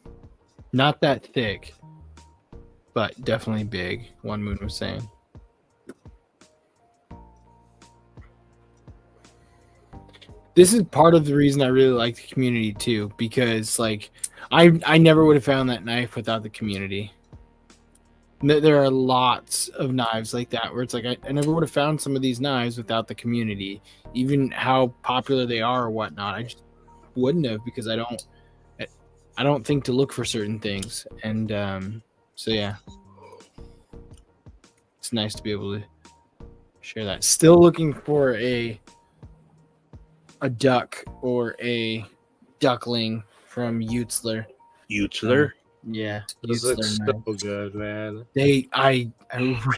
Not that thick, but definitely big. One Moon was saying. This is part of the reason I really like the community too, because like I never would have found that knife without the community. There are lots of knives like that where it's like I never would have found some of these knives without the community, even how popular they are or whatnot. I just wouldn't have, because I don't think to look for certain things, and so yeah, it's nice to be able to share that. Still looking for a duck or a duckling from Utzler. Yeah, Those look so good, man. I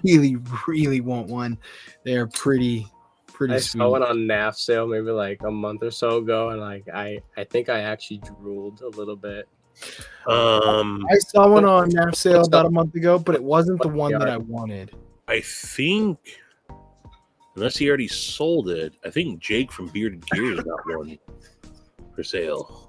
really, really want one. They're pretty I sweet. saw one on NAF sale maybe like a month or so ago, and like I think I actually drooled a little bit. I saw one on NAF sale about a month ago, but it wasn't the one that I wanted. I think, unless he already sold it, I think Jake from Bearded Gears got one for sale.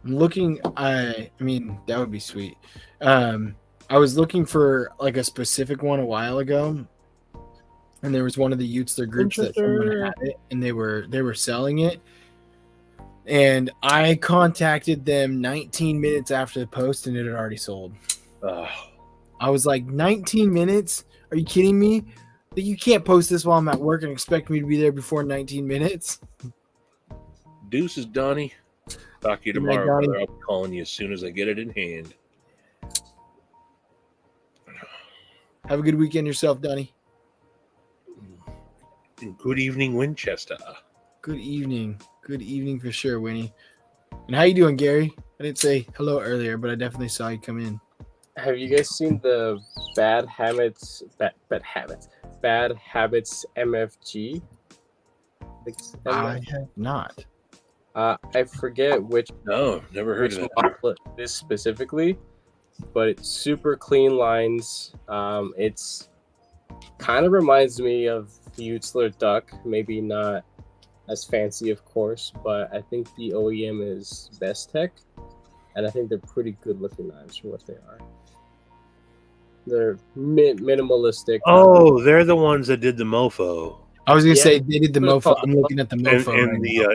I'm looking. I mean, that would be sweet. I was looking for like a specific one a while ago, and there was one of the Utzler groups that someone had it, and they were selling it. And I contacted them 19 minutes after the post, and it had already sold. I was like, 19 minutes? Are you kidding me? You can't post this while I'm at work and expect me to be there before 19 minutes. Deuces, Donnie. Talk to you tomorrow, brother. I'll be calling you as soon as I get it in hand. Have a good weekend yourself, Donnie. Good evening, Winchester. Good evening. Good evening for sure, Winnie. And how you doing, Gary? I didn't say hello earlier, but I definitely saw you come in. Have you guys seen the Bad Habits MFG? I have not. I forget which. No, never heard of it. This specifically, but it's super clean lines. It's kind of reminds me of the Utzler Duck. Maybe not as fancy, of course, but I think the OEM is Best Tech, and I think they're pretty good looking knives for what they are. They're minimalistic. Oh, they're the ones that did the mofo. I was gonna say they did the mofo. I'm looking at the mofo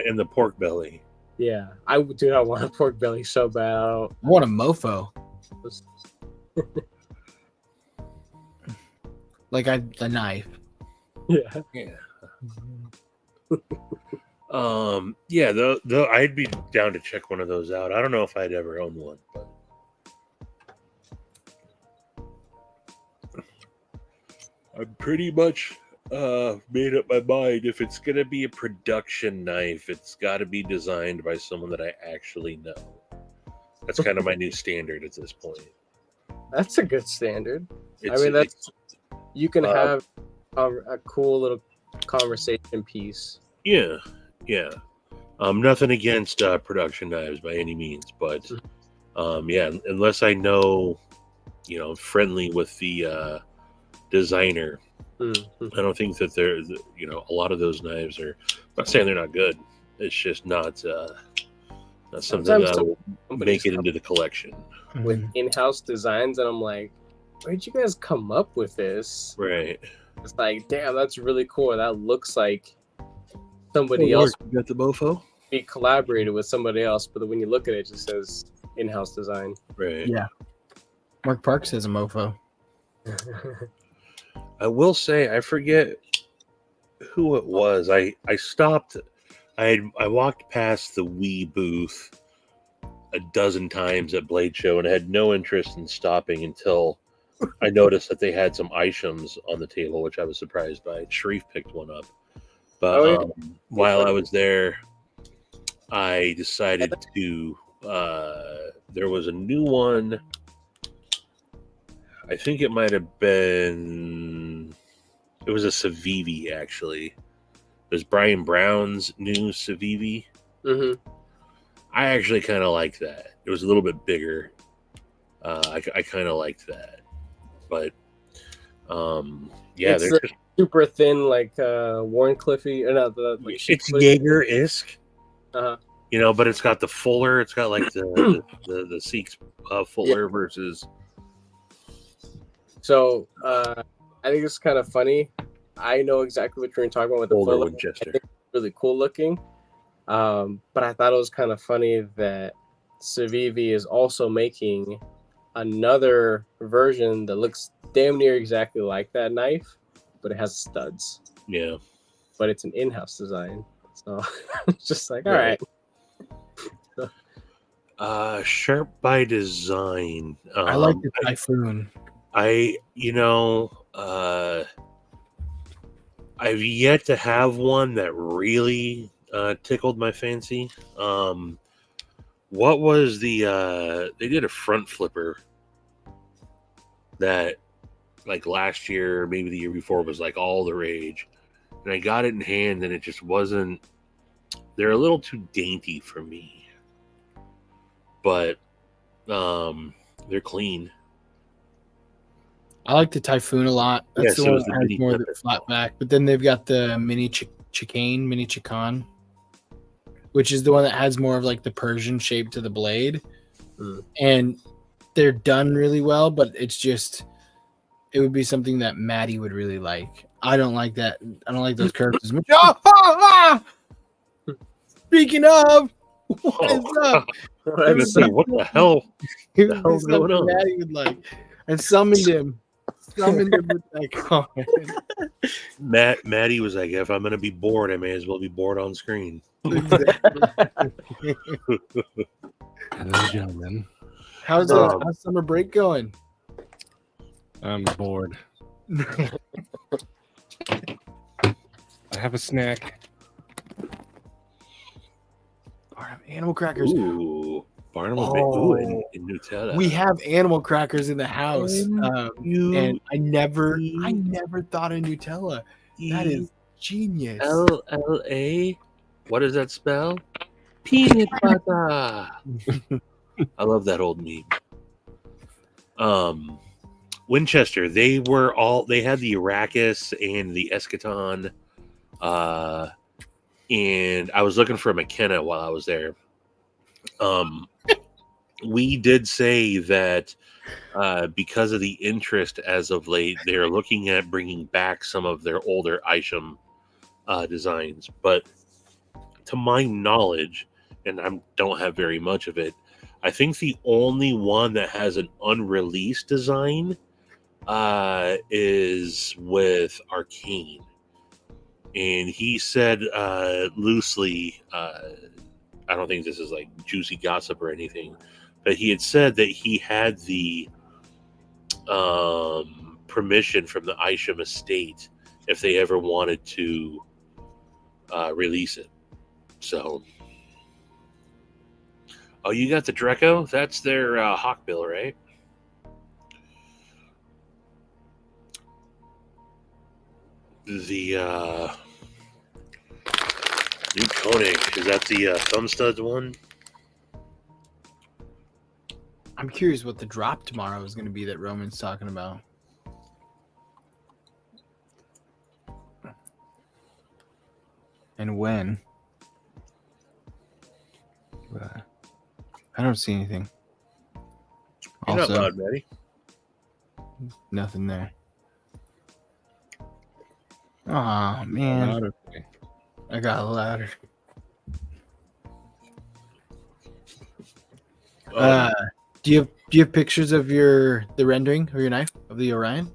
and the pork belly. Yeah, I do not want a pork belly so bad. I want a mofo. Like the knife. Yeah. Yeah. Though I'd be down to check one of those out. I don't know if I'd ever own one, but I'm pretty much made up my mind. If it's gonna be a production knife, it's got to be designed by someone that I actually know. That's kind of my new standard at this point. That's a good standard. You can have a cool little conversation piece. Yeah. Nothing against production knives by any means, but unless I know, friendly with the designer. I don't think that they're, a lot of those knives are. I'm not saying they're not good. It's just not something that will make it into the collection. With in-house designs, and I'm like, where'd you guys come up with this? Right. It's like, damn, that's really cool. That looks like somebody Oh, else Lord, you got the mofo? be collaborated with somebody else, but when you look at it, it just says in-house design. Right. Yeah. Mark Parks has a mofo. I will say, I forget who it was. I stopped. I walked past the Wii booth a dozen times at Blade Show and had no interest in stopping until I noticed that they had some items on the table, which I was surprised by. Sharif picked one up. But Oh, yeah. while I was there, I decided to. There was a new one. I think it might have been. It was a Civivi, actually. It was Brian Brown's new Civivi. Mm-hmm. I actually kind of liked that. It was a little bit bigger. I kind of liked that. But, yeah. It's just super thin, like Warren Cliffy. Or not, like it's Jaeger-esque. Uh-huh. You know, but it's got the fuller. It's got like the Seeks fuller versus. So I think it's kind of funny. I know exactly what you're talking about with the Older fuller. Winchester. I think it's really cool looking. But I thought it was kind of funny that Civivi is also making another version that looks damn near exactly like that knife, but it has studs. Yeah. But it's an in-house design. So it's just like, all right. Sharp by Design. I like the Typhoon. I've yet to have one that really tickled my fancy. What was the they did a front flipper that like last year, maybe the year before, was like all the rage. And I got it in hand and it just wasn't. They're a little too dainty for me. But they're clean. I like the Typhoon a lot. That's the one that has more of the flat back. But then they've got the mini Chicane, which is the one that has more of like the Persian shape to the blade. And they're done really well, but it's just, it would be something that Maddie would really like. I don't like that. I don't like those curves as much. Speaking of, what is up? What the hell? It was the hell's going on? Maddie would like. I summoned him with that comment. Maddie was like, if I'm gonna be bored, I may as well be bored on screen. Hello, gentlemen. How's summer break going? I'm bored. I have a snack. Animal crackers. Ooh, Barnum and Nutella. We have animal crackers in the house, and I never thought of Nutella. That is genius. LLA. What does that spell? Peanut butter. I love that old meme. Winchester. They had the Arrakis and the Eschaton. And I was looking for a McKenna while I was there. We did say that because of the interest as of late, they're looking at bringing back some of their older Isham designs. But to my knowledge, and I don't have very much of it, I think the only one that has an unreleased design is with Arcane. And he said loosely, I don't think this is like juicy gossip or anything, but he had said that he had the permission from the Isham estate if they ever wanted to release it. So, oh, you got the Dreco? That's their Hawkbill, right? The new Koenig, is that the thumb studs one? I'm curious what the drop tomorrow is going to be that Roman's talking about. And when? I don't see anything. You're not loud, Maddie. Nothing there. Oh man, Louder. I got louder. Do you have pictures of the rendering of your knife of the Orion?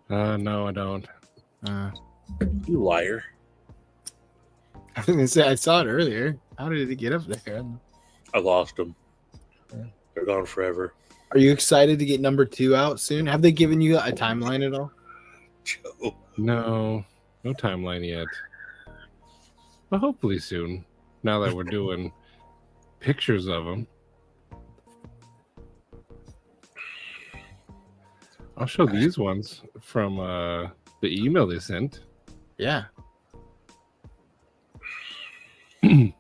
No, I don't. You liar. I was gonna say I saw it earlier. How did it get up there? I lost them. Yeah. They're gone forever. Are you excited to get number 2 out soon? Have they given you a timeline at all? Joe. No timeline yet. But hopefully soon. Now that we're doing pictures of them, I'll show these ones from the email they sent. Yeah. Paul,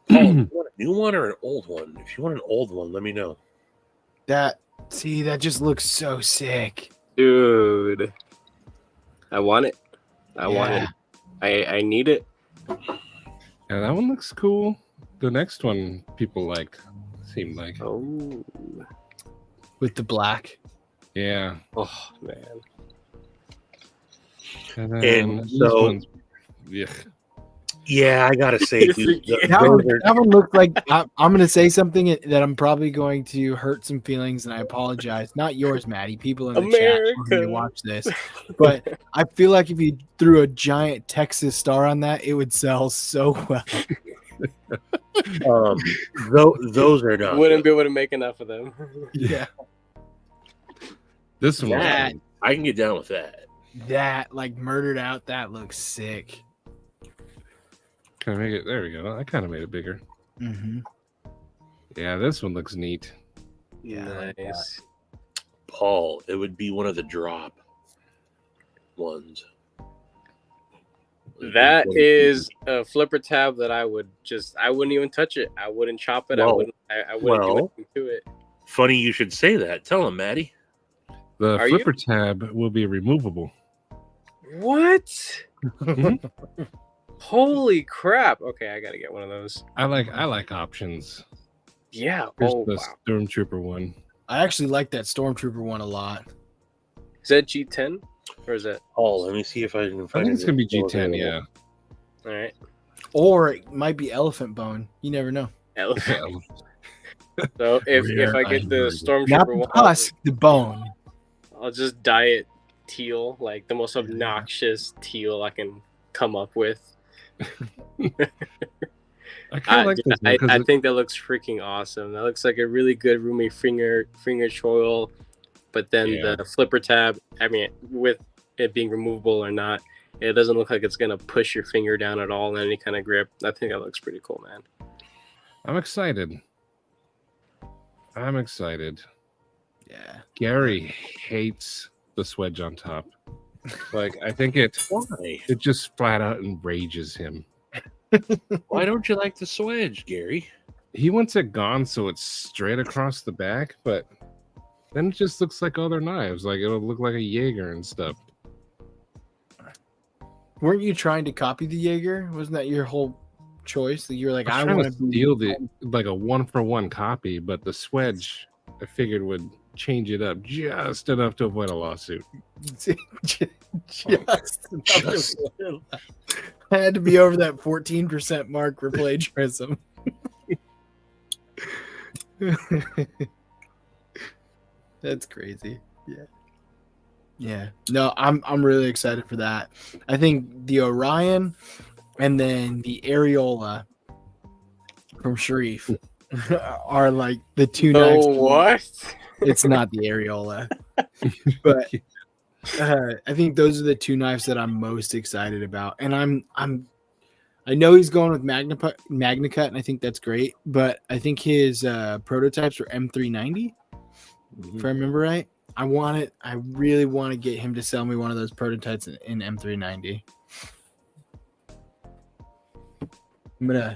you want a new one or an old one? If you want an old one, let me know. That just looks so sick. Dude, I want it. I want it. I need it. Yeah, that one looks cool. The next one people seemed like. Oh. With the black. Yeah. Oh man. And then And these so- ones, Yeah, I gotta say, dude, That one looked like I'm going to say something that I'm probably going to hurt some feelings, and I apologize. Not yours, Maddie. People in the chat who may watch this, but I feel like if you threw a giant Texas star on that, it would sell so well. those are not. Wouldn't be able to make enough of them. Yeah, this one. That- I can get down with that. that like murdered out. That looks sick. Can I make it? There we go. I kind of made it bigger. Mm-hmm. Yeah, this one looks neat. Yeah, Nice. Paul, it would be one of the drop ones. That is a flipper tab that I wouldn't even touch it. I wouldn't chop it. I Well- wouldn't do well- anything to it. Funny you should say that. Tell him, Maddie. The Are you? flipper tab will be removable. What? Mhm. Holy crap. Okay, I gotta get one of those. I like options. Yeah. Here's Oh the wow. Stormtrooper one. I actually like that Stormtrooper one a lot. Is that G10? Or is that Paul, let me see if I can I find think it's gonna be it. G10. Yeah. alright? Or it might be elephant bone. You never know. Elephant. So if I get the Not Stormtrooper the one, husk, the bone. I'll just dye it teal, like the most obnoxious teal I can come up with. I kind of like this one I 'cause think that looks freaking awesome. That looks like a really good roomy finger choil, but then Yeah. the flipper tab, I mean, with it being removable or not, it doesn't look like it's gonna push your finger down at all in any kind of grip. I think that looks pretty cool, man. I'm excited. Yeah. Gary hates the swedge on top. Like I think it Why? just flat out enrages him. Why don't you like the swedge, Gary? He wants it gone so it's straight across the back, but then it just looks like other knives. Like it'll look like a Jaeger and stuff. Weren't you trying to copy the Jaeger? Wasn't that your whole choice? That you were like, I I want want to to steal like a 1-for-1 copy, but the swedge I figured would change it up just enough to avoid a lawsuit. just I had to be over that 14% mark for plagiarism. That's crazy. Yeah. No, I'm really excited for that. I think the Orion and then the Areola from Sharif are like the two knives. Oh, what? It's not the Areola, but I think those are the two knives that I'm most excited about. And I know he's going with Magna Cut, and I think that's great. But I think his prototypes are M390, if I remember right. I really want to get him to sell me one of those prototypes in M390. I'm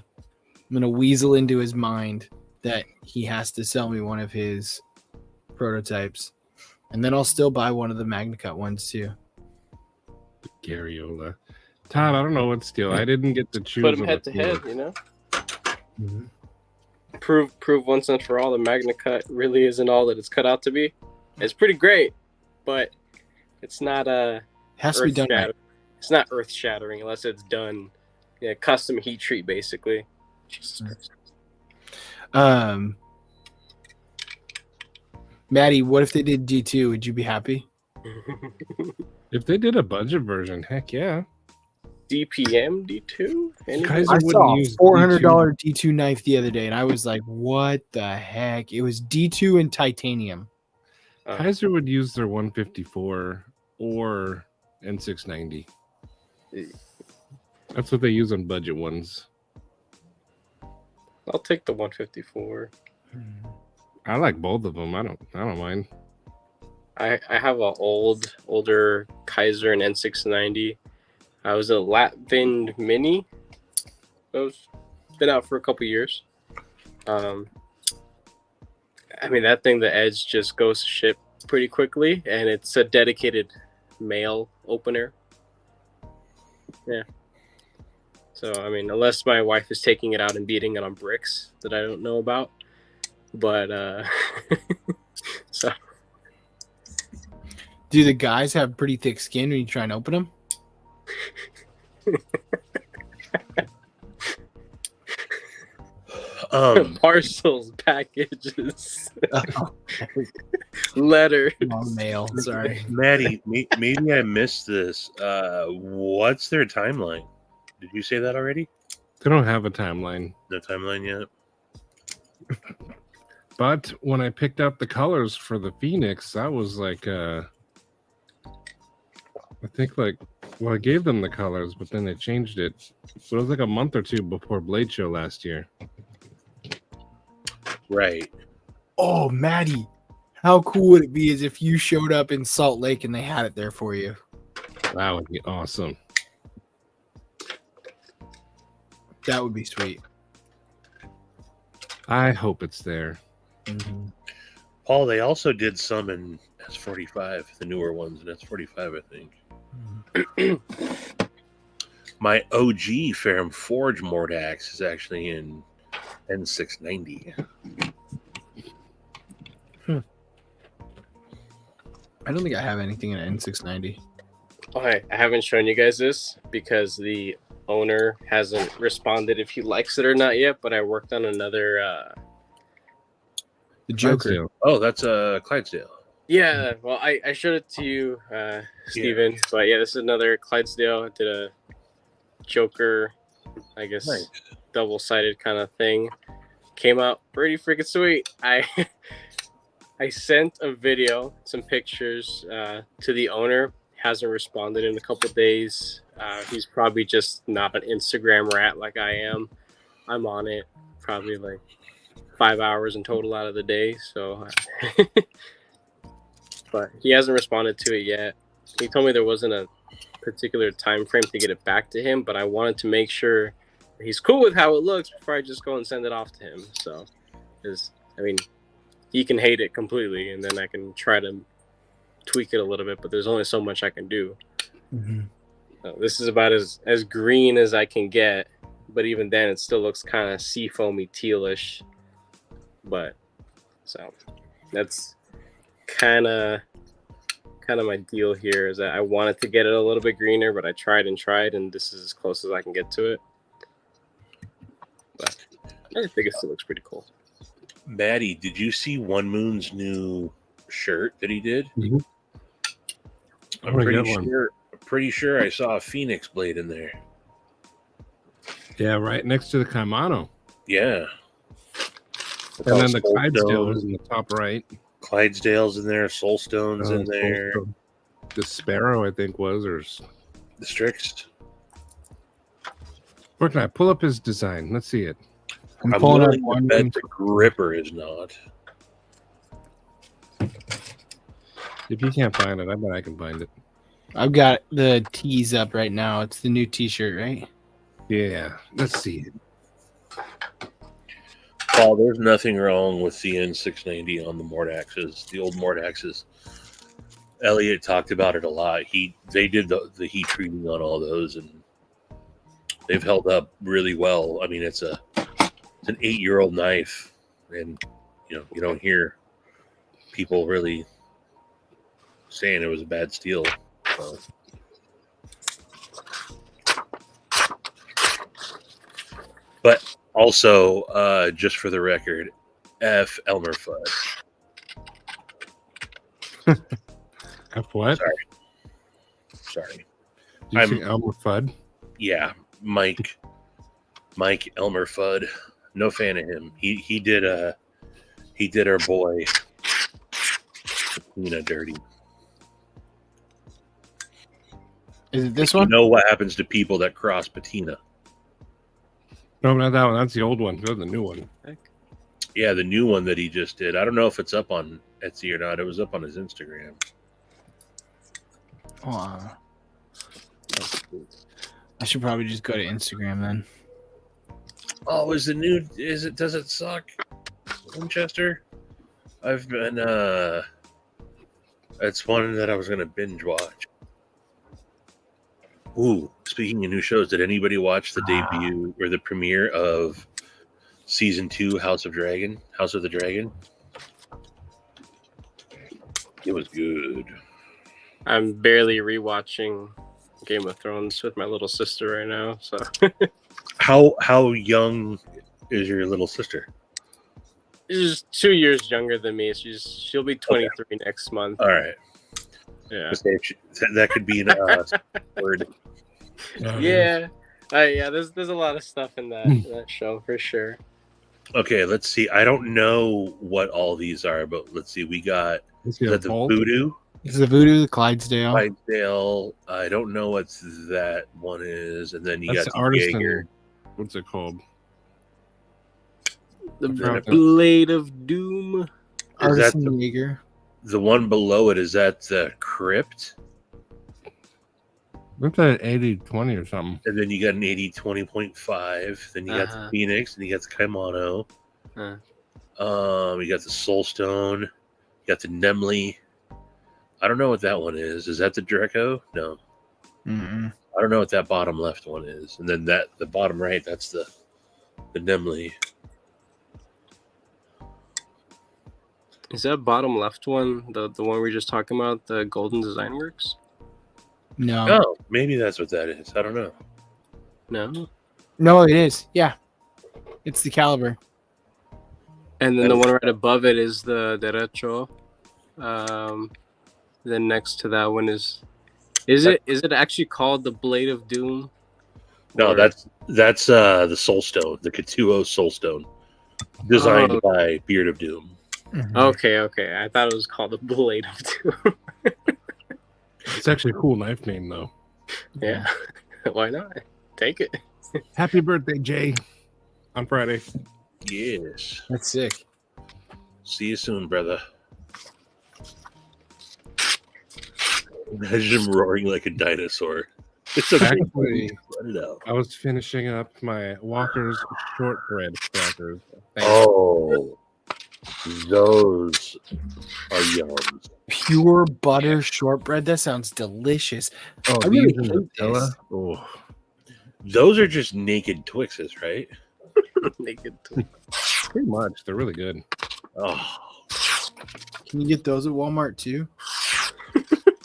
gonna weasel into his mind that he has to sell me one of his prototypes, and then I'll still buy one of the Magna Cut ones too. Gariola. Todd, I don't know what steal. I didn't get to choose. Put them what head to steal. head, you know? Prove once and for all the Magna Cut really isn't all that it's cut out to be. It's pretty great, but it's not Has to be done right. It's not earth shattering unless it's done, custom heat treat basically. Jesus Christ. Maddie, what if they did D2? Would you be happy? If they did a budget version, heck yeah. DPM D2? I saw a $400 D2 knife the other day, and I was like, what the heck? It was D2 and titanium. Kaiser would use their 154 or N690. That's what they use on budget ones. I'll take the 154. I like both of them. I don't mind. I have an older Kaiser and N690. I was a Latvian Mini. It's been out for a couple years. I mean, that thing, the edge just goes to shit pretty quickly, and it's a dedicated male opener. Yeah. So, I mean, unless my wife is taking it out and beating it on bricks that I don't know about. But, so. Do the guys have pretty thick skin when you try and open them? Parcels, packages, letters. Mail. Sorry, Maddie. Maybe I missed this. What's their timeline? Did you say that already? They don't have a timeline. No timeline yet. But when I picked up the colors for the Phoenix, that was like, I think I gave them the colors, but then they changed it. So it was like a month or two before Blade Show last year. Right. Oh, Maddie, how cool would it be as if you showed up in Salt Lake and they had it there for you? That would be awesome. That would be sweet. I hope it's there. Mm-hmm. Paul, they also did some in S45, the newer ones in S45, I think. My OG Ferrum Forge Mordax is actually in N690. I don't think I have anything in N690. Okay, I haven't shown you guys this because the owner hasn't responded if he likes it or not yet, but I worked on another the Joker. Clydesdale. Oh, that's Clydesdale. Yeah, well, I showed it to you, Steven. But yeah, this is another Clydesdale. I did a Joker, I guess, Nice. double-sided kind of thing. Came out pretty freaking sweet. I sent a video, some pictures to the owner. Hasn't responded in a couple of days. He's probably just not an Instagram rat like I am. I'm on it probably like 5 hours in total out of the day. So, but he hasn't responded to it yet. He told me there wasn't a particular time frame to get it back to him, but I wanted to make sure he's cool with how it looks before I just go and send it off to him. So, I mean, he can hate it completely, and then I can try to tweak it a little bit, but there's only so much I can do. Mm-hmm. This is about as green as I can get, but even then it still looks kind of sea foamy tealish. But so that's kind of my deal here, is that I wanted to get it a little bit greener, but I tried, and this is as close as I can get to it. But I think it still looks pretty cool. Maddie, did you see One Moon's new shirt that he did? Mm-hmm. I'm pretty sure I saw a Phoenix blade in there. Yeah, right next to the Kaimano. Yeah. And then the Clydesdale is in the top right. Clydesdale's in there. Soulstone's in there. Soulstone. The Sparrow, I think, or the Strix. Where can I pull up his design? Let's see it. I'm I'm pulling up willing to One bet Moon. the gripper is not. If you can't find it, I bet I can find it. I've got the tees up right now. It's the new T-shirt, right? Yeah, let's see it. Paul, there's nothing wrong with the N690 on the Mordaxes, the old Mordaxes. Elliot talked about it a lot. They did the heat treating on all those, and they've held up really well. I mean, it's an 8-year-old knife, and you don't hear people really saying it was a bad steel. So. Also, just for the record, F. Elmer Fudd. F what? Sorry. Did you say Elmer Fudd? Yeah, Mike Elmer Fudd. No fan of him. He did our boy Patina dirty. Is it this You one? know what happens to people that cross Patina? No, not that one. That's the old one. That's the new one. Yeah, the new one that he just did. I don't know if it's up on Etsy or not. It was up on his Instagram. Oh, I should probably just go to Instagram then. Oh, does it suck? Winchester? I've been it's one that I was gonna binge watch. Ooh, speaking of new shows, did anybody watch the debut or the premiere of season 2 House of the Dragon? It was good. I'm barely rewatching Game of Thrones with my little sister right now. So How young is your little sister? she's 2 years younger than me. She'll be 23 next month. All right. Yeah. That could be an word. Yeah. There's a lot of stuff in that show for sure. Okay, let's see. I don't know what all these are, but let's see. We got is that the Voodoo? This is the Voodoo, the Clydesdale. I don't know what that one is, and then you That's got the the artist. Jaeger. What's it called? The Blade of Doom. Artisan Jaeger. The one below it, is that the Crypt? Look at 80-20 or something. And then you got an 80-20.5. Then you got the Phoenix, and you got the Kaimano. You got the Soulstone. You got the Nemli. I don't know what that one is. Is that the Draco? No. Mm-mm. I don't know what that bottom left one is. And then the bottom right, that's the Nemli. Is that bottom left one the one we were just talking about, the Golden Design Works? No. Oh, maybe that's what that is. I don't know. No, it is. Yeah. It's the Caliber. And then the one right above it is the Derecho. Then next to that one is it actually called the Blade of Doom? No, that's the Soulstone, the Katuo Soulstone, designed by Beard of Doom. Mm-hmm. Okay. I thought it was called the Blade of Doom. It's actually a cool knife name, though. Yeah. Why not? Take it. Happy birthday, Jay. On Friday. Yes. That's sick. See you soon, brother. Imagine him roaring like a dinosaur. It's okay. Actually, let it out. I was finishing up my Walker's shortbread crackers. Oh, those are yum. Pure butter shortbread. That sounds delicious. Oh, I really these hate Nutella? this. Oh, Those are just naked Twixes, right? Naked. pretty much. They're really good. Oh, Can you get those at Walmart too?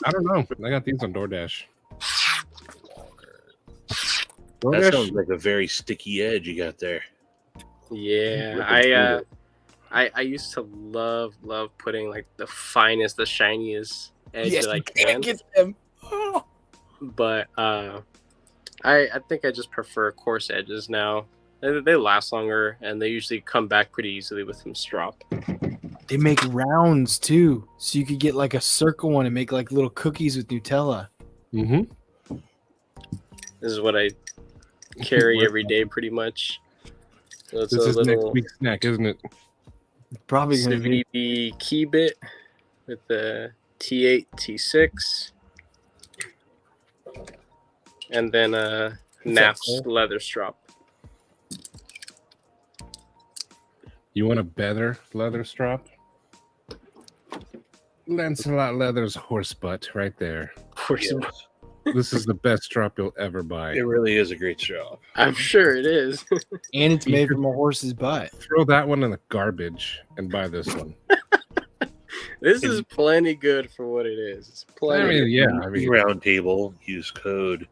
I don't know. I got these on DoorDash. that sounds like a very sticky edge you got there. Yeah, I used to love putting like the finest, the shiniest edge that I can. Get them. Oh. But I think I just prefer coarse edges now. They last longer and they usually come back pretty easily with some strop. They make rounds too, so you could get like a circle one and make like little cookies with Nutella. Mm-hmm. This is what I carry every day, pretty much. So it's This a is little next week's snack, isn't it? Probably gonna be. CVB key bit with the T8, T6, and then a NAF's leather strap. You want a better leather strap? Lancelot Leather's horse butt right there. Horse butt. This is the best strap you'll ever buy. It really is a great job. I'm sure it is. And it's made from a horse's butt. Throw that one in the garbage and buy this one. This is plenty good for what it is. It's plenty. I mean, Round table. Use code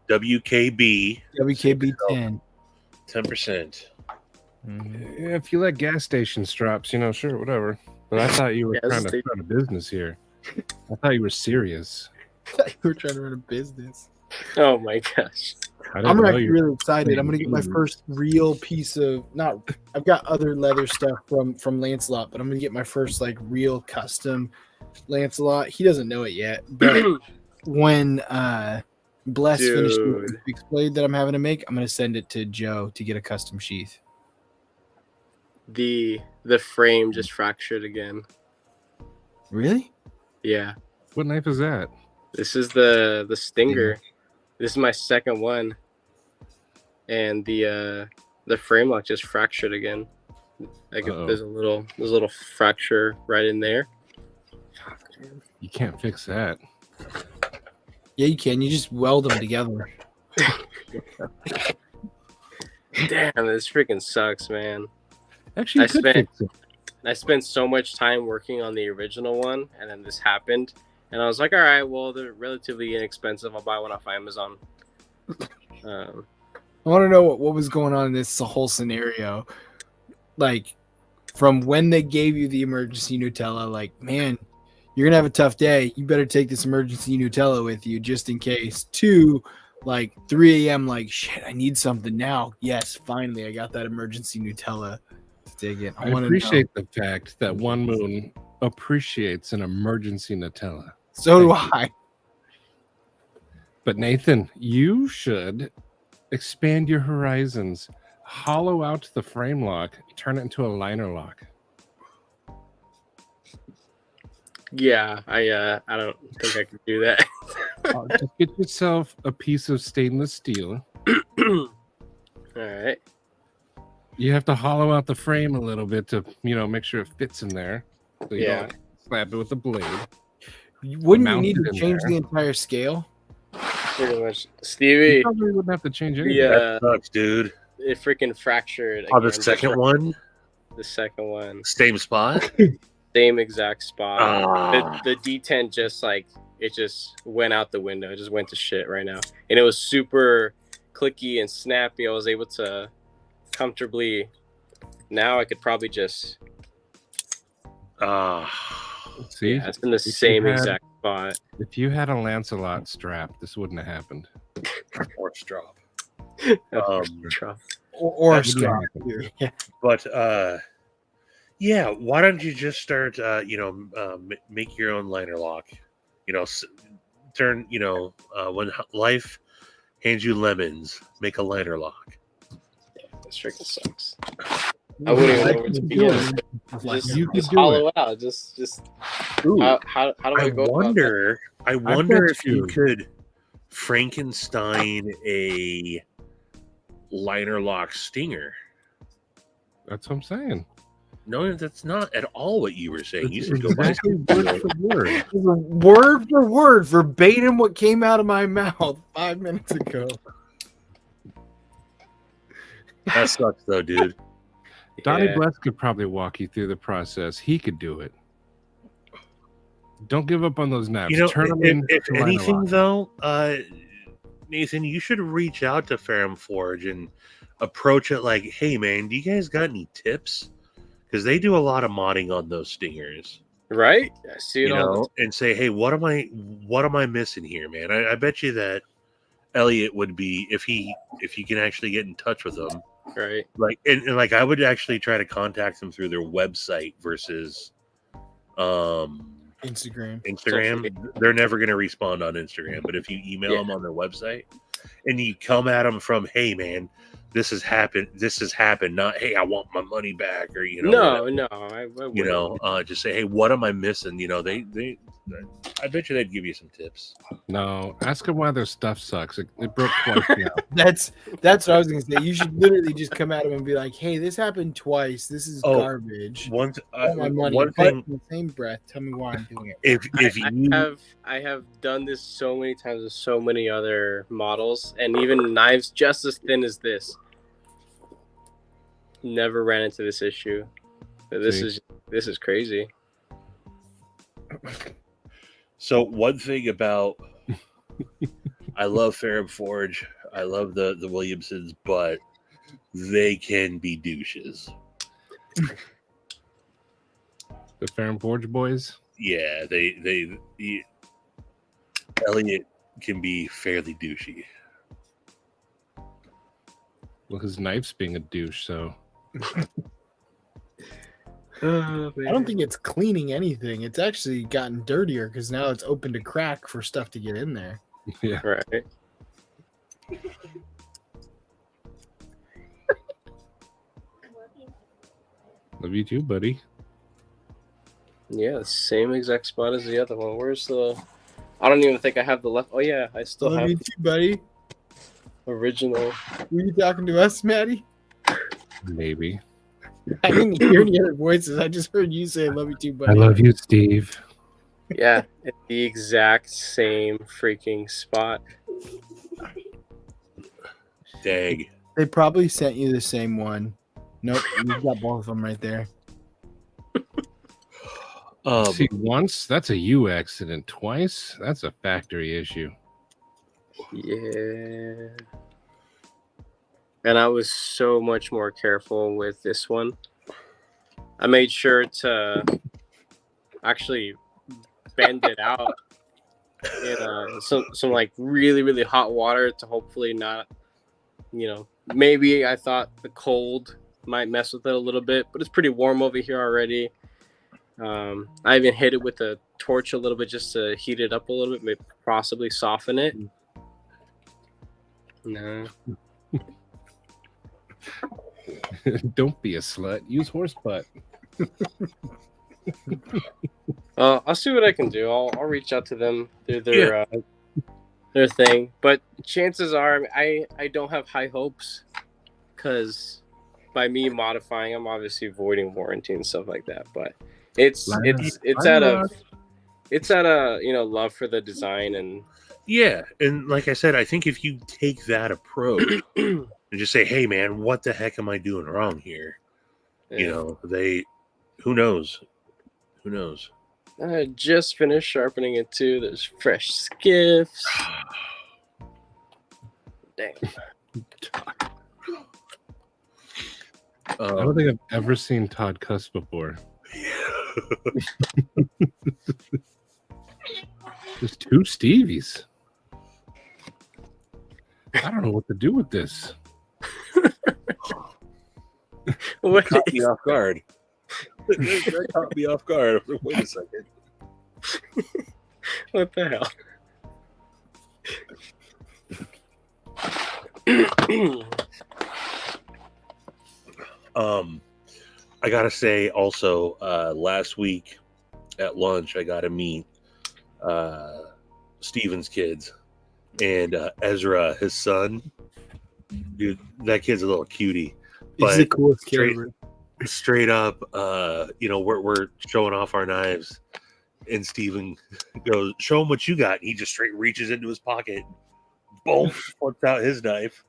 WKB. WKB10. 10%. Yeah, if you let gas station drops, sure, whatever. But I thought you were trying to start a business here. I thought you were serious. You were trying to run a business. Oh my gosh. I'm actually really excited. I'm gonna get my first real piece of I've got other leather stuff from Lancelot, but I'm gonna get my first like real custom Lancelot. He doesn't know it yet, but when Bless finishes the fixed blade that I'm having to make, I'm gonna send it to Joe to get a custom sheath. The frame just fractured again. Really? Yeah. What knife is that? This is the Stinger. Yeah. This is my second one, and the frame lock just fractured again. Like there's a little fracture right in there. You can't fix that. Yeah, you can. You just weld them together. Damn, this freaking sucks, man. Actually, I spent so much time working on the original one, and then this happened. And I was like, all right, well, they're relatively inexpensive. I'll buy one off Amazon. I want to know what was going on in this whole scenario. Like, from when they gave you the emergency Nutella, like, man, you're going to have a tough day. You better take this emergency Nutella with you just in case. To, like, 3 a.m., like, shit, I need something now. Yes, finally, I got that emergency Nutella. Dig it. I appreciate the fact that One Moon appreciates an emergency Nutella. So do I. But Nathan, you should expand your horizons, hollow out the frame lock, turn it into a liner lock. Yeah, I don't think I can do that. Just get yourself a piece of stainless steel. All right. You have to hollow out the frame a little bit to, make sure it fits in there. So you don't slap it with a blade. Wouldn't you need to change the entire scale? Pretty much. Stevie. You probably wouldn't have to change anything. Yeah. That sucks, dude. It freaking fractured. Oh, the second one? The second one. Same spot? Same exact spot. The D10 just it just went out the window. It just went to shit right now. And it was super clicky and snappy. I was able to comfortably. Now I could probably just. See, yeah, it's in the same exact spot. If you had a Lancelot strap, this wouldn't have happened. Or strap. Or a strap. Yeah. But yeah, why don't you just start make your own liner lock? Turn, when life hands you lemons, make a liner lock. Yeah, this freaking sucks. I wouldn't even know where to begin. Just hollow out. Just. Ooh, how do I go? I wonder if you could Frankenstein a liner lock stinger. That's what I'm saying. No, that's not at all what you were saying. You should go exactly word for word. Word for word, verbatim what came out of my mouth 5 minutes ago. That sucks, though, dude. Donnie Bless could probably walk you through the process. He could do it. Don't give up on those knives. Turn them if anything, though, Nathan, you should reach out to Ferrum Forge and approach it like, hey, man, do you guys got any tips? Because they do a lot of modding on those stingers. Right? I see it all. And say, hey, what am I missing here, man? I bet you that Elliot would be, if he can actually get in touch with them. Right. Like and I would actually try to contact them through their website versus Instagram. They're never going to respond on Instagram, but if you email them on their website and you come at them from, hey man, this has happened, not hey, I want my money back, or I just say, hey, what am I missing? I bet you they'd give you some tips. No, ask them why their stuff sucks. It broke twice now. That's what I was gonna say. You should literally just come at them and be like, hey, this happened twice. This is garbage. One thing, but in the same breath, tell me why I'm doing it. I have done this so many times with so many other models, and even knives just as thin as this. Never ran into this issue. This is crazy. So one thing about I love Ferrum Forge, I love the Williamsons, but they can be douches. The Farm Forge boys. Yeah, Elliot can be fairly douchey. Well, his knife's being a douche, so. I don't think it's cleaning anything. It's actually gotten dirtier because now it's open to crack for stuff to get in there. Yeah. Right. Love you too, buddy. Yeah, same exact spot as the other one. Where's the? I don't even think I have the left. Oh yeah, I still Love have you the too, buddy. original. Were you talking to us, Maddie? Maybe. I didn't hear any other voices. I just heard you say "love you too, buddy." I love you, Steve. Yeah, it's the exact same freaking spot. Dag. They probably sent you the same one. Nope, you've got both of them right there. See, once, that's a you accident. Twice, that's a factory issue. Yeah. And I was so much more careful with this one. I made sure to actually bend it out in some like really, really hot water to hopefully not, maybe I thought the cold might mess with it a little bit, but it's pretty warm over here already. I even hit it with a torch a little bit just to heat it up a little bit, maybe possibly soften it. No. Don't be a slut. Use horse butt. I'll see what I can do. I'll reach out to them through their thing. But chances are, I don't have high hopes because by me modifying, I'm obviously voiding warranty and stuff like that. But it's out of love for the design and Yeah, and like I said, I think if you take that approach and just say, "Hey, man, what the heck am I doing wrong here?" yeah. Who knows? Who knows? I just finished sharpening it too. There's fresh skiffs. Dang. I don't think I've ever seen Todd cuss before. There's two Stevies. I don't know what to do with this. What Caught me off guard. That caught me off guard. Wait a second. What the hell? I gotta say also, last week at lunch I got to meet Steven's kids and Ezra, his son. Dude, that kid's a little cutie. He's the coolest kid ever. Straight up, we're showing off our knives, and Steven goes, "Show him what you got." And he just straight reaches into his pocket, boom, flips out his knife.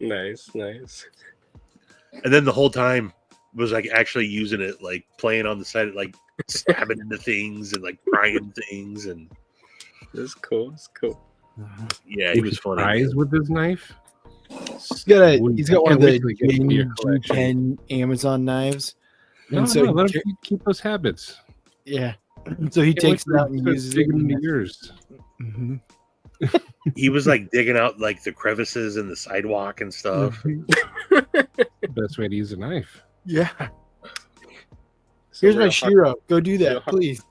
Nice. And then the whole time was like actually using it, like playing on the side, like stabbing into things and like prying things, and It's cool. yeah, he was funny. Eyes with his knife. He's got one of the collection. Gen Amazon knives. No, And so let him keep those habits. yeah. So he takes it out and uses it. Digging into yours. Mm-hmm. He was like digging out like the crevices in the sidewalk and stuff. Best way to use a knife. Yeah. Here's my Shiro. Go do that, please.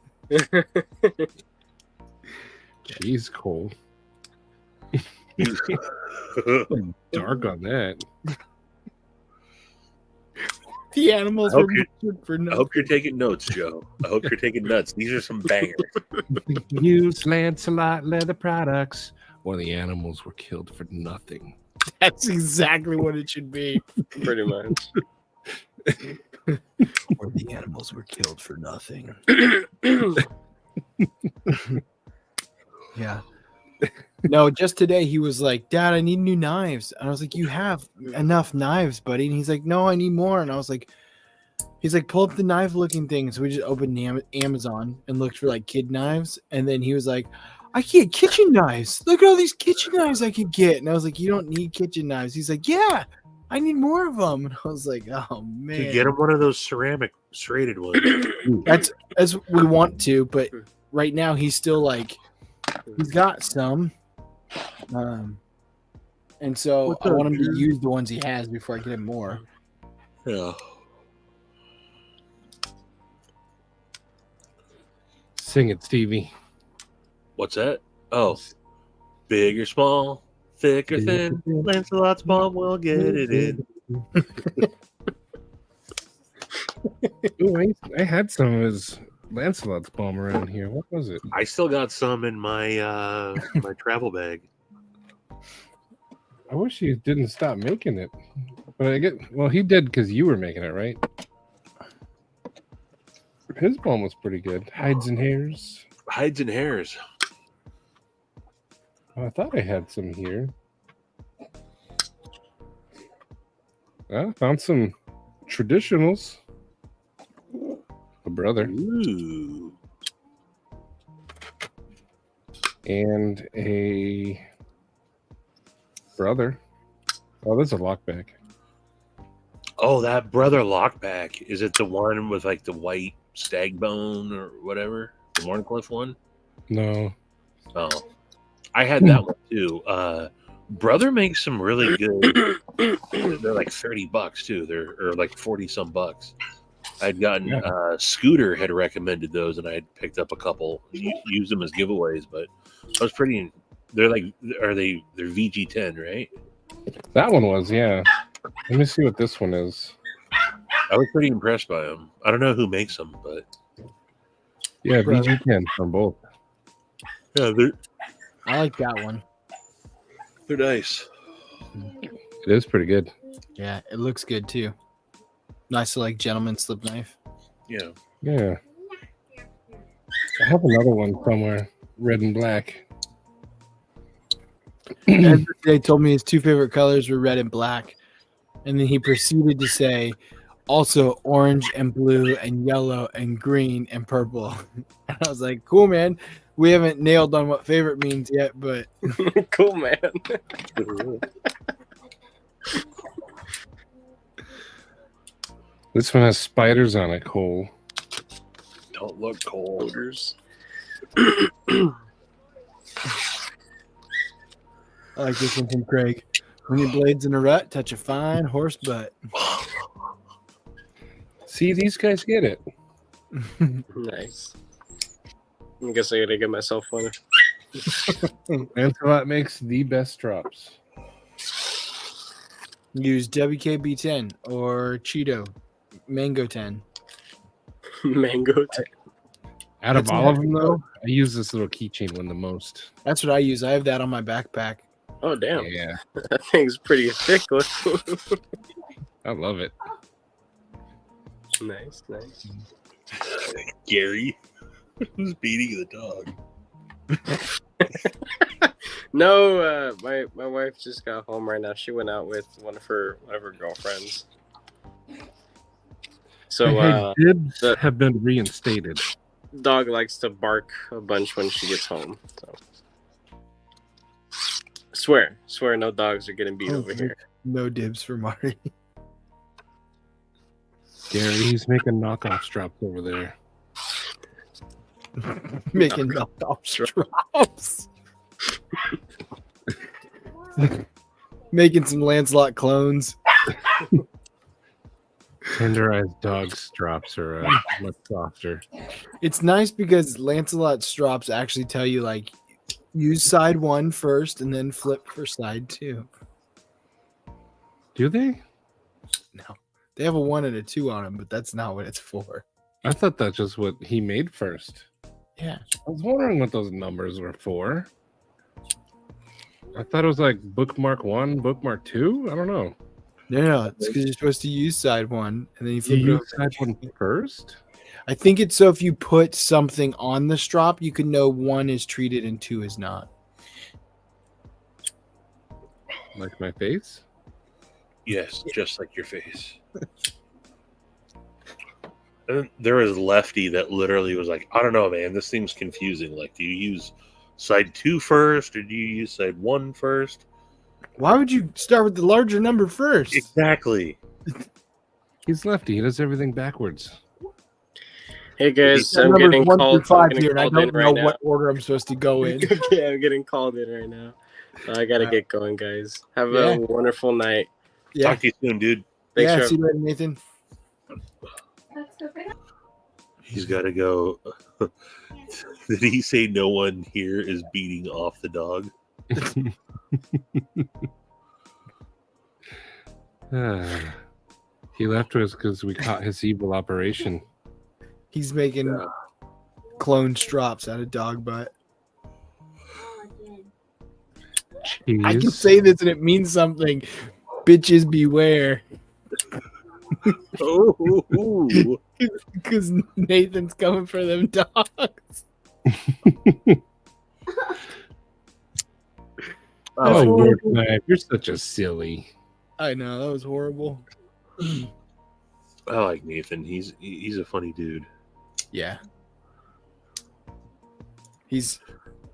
Jeez, Cole. Dark on that. The animals I hope were butchered for I nothing. hope you're taking notes, Joe. I hope you're taking notes. These are some bangers. Use Lancelot leather products, or the animals were killed for nothing. That's exactly what it should be. Pretty much. Or the animals were killed for nothing. Yeah. No, just today he was like, "Dad, I need new knives." And I was like, "You have enough knives, buddy." And he's like, "No, I need more." And I was like, he's like, "Pull up the knife looking thing." So we just opened Amazon and looked for like kid knives. And then he was like, "I get kitchen knives. Look at all these kitchen knives I could get." And I was like, "You don't need kitchen knives." He's like, "Yeah, I need more of them. And I was like, oh To man, get him one of those ceramic serrated ones. that's as we want to, but right now he's still like he's got some, and so What's I up, want him to Drew? use the ones he has before I get him more. Yeah. Sing it, Stevie. What's that? Oh, big or small, thick or thin, Lancelot's bomb will get it in. Ooh, I had some of his Lancelot's bomb around here. What was it? I still got some in my my travel bag. I wish he didn't stop making it. But he did because you were making it, right? His bomb was pretty good. Hides and hairs. Hides and hairs. Oh, I thought I had some here. I found some traditionals. A brother Ooh. and a brother. Oh, there's a lockback. Oh, that brother lockback. Is it the one with like the white stag bone or whatever? The Warncliffe one? No. Oh. I had that one too. Brother makes some really good. They're like $30 too. They're like 40 some bucks. I'd gotten Scooter had recommended those, and I had picked up a couple, used them as giveaways. But I was pretty. They're like, they're VG10, right? That one was, yeah. Let me see what this one is. I was pretty impressed by them. I don't know who makes them, but Yeah, VG10 from both. yeah, I like that one. they're nice. It is pretty good. Yeah, it looks good too. Nice, like gentleman slip knife. Yeah. Yeah. I have another one somewhere, red and black. Ed today told me his two favorite colors were red and black, and then he proceeded to say, also orange and blue and yellow and green and purple. And I was like, cool, man. We haven't nailed on what favorite means yet, but Cool, man. This one has spiders on it, Cole. Don't look cold. Odors. I like this one from Craig. When your blade's in a rut, touch a fine horse butt. See, these guys get it. Nice. I guess I gotta get myself one. Lancelot makes the best drops. Use WKB10 or Cheeto Mango 10. Mango. Out of That's all of nice. them, though, I use this little keychain one the most. That's what I use. I have that on my backpack. Oh, damn. Yeah, That thing's pretty thick looking. I love it. Nice, nice. Gary, who's beating the dog? No, my wife just got home right now. She went out with one of her girlfriends. So Hey, dibs the- have been reinstated. dog likes to bark a bunch when she gets home. So swear no dogs are getting beat over here. No dibs for Marty. Gary, he's making knockoff drops over there. Making knockoff straws. Making some Lancelot clones. Tenderized dog drops are much softer. It's nice because Lancelot strops actually tell you like use side 1 first and then flip for side 2. Do they? No. They have a 1 and a 2 on them, but that's not what it's for. I thought that's just what he made first. Yeah. I was wondering what those numbers were for. I thought it was like bookmark 1, bookmark 2. I don't know. No, it's because you're supposed to use side 1 and then you flip You it over. use side one first? I think it's so if you put something on the strop, you can know 1 is treated and 2 is not. Like my face? Yes, just like your face. And there was Lefty that literally was like, I don't know, man, this seems confusing. Like, do you use side 2 first, or do you use side 1 first? Why would you start with the larger number first? Exactly. He's lefty. He does everything backwards. Hey guys, That I'm number's getting 1 called. through 5 I'm getting here, and I called in don't know right now. what order I'm supposed to go in. Okay, I'm getting called in right now. I gotta get going, guys. Have Yeah. a wonderful night. Yeah. Talk to you soon, dude. Thanks Yeah. for See you later, Nathan. He's got to go. Did he say no one here is beating off the dog? He left us because we caught his evil operation. He's making clone strops out of dog butt. Jeez. I can say this and it means something. Bitches beware. Oh, Because Nathan's coming for them dogs. Oh, Lord, man, you're such a silly. I know, that was horrible. I like Nathan. He's a funny dude. Yeah.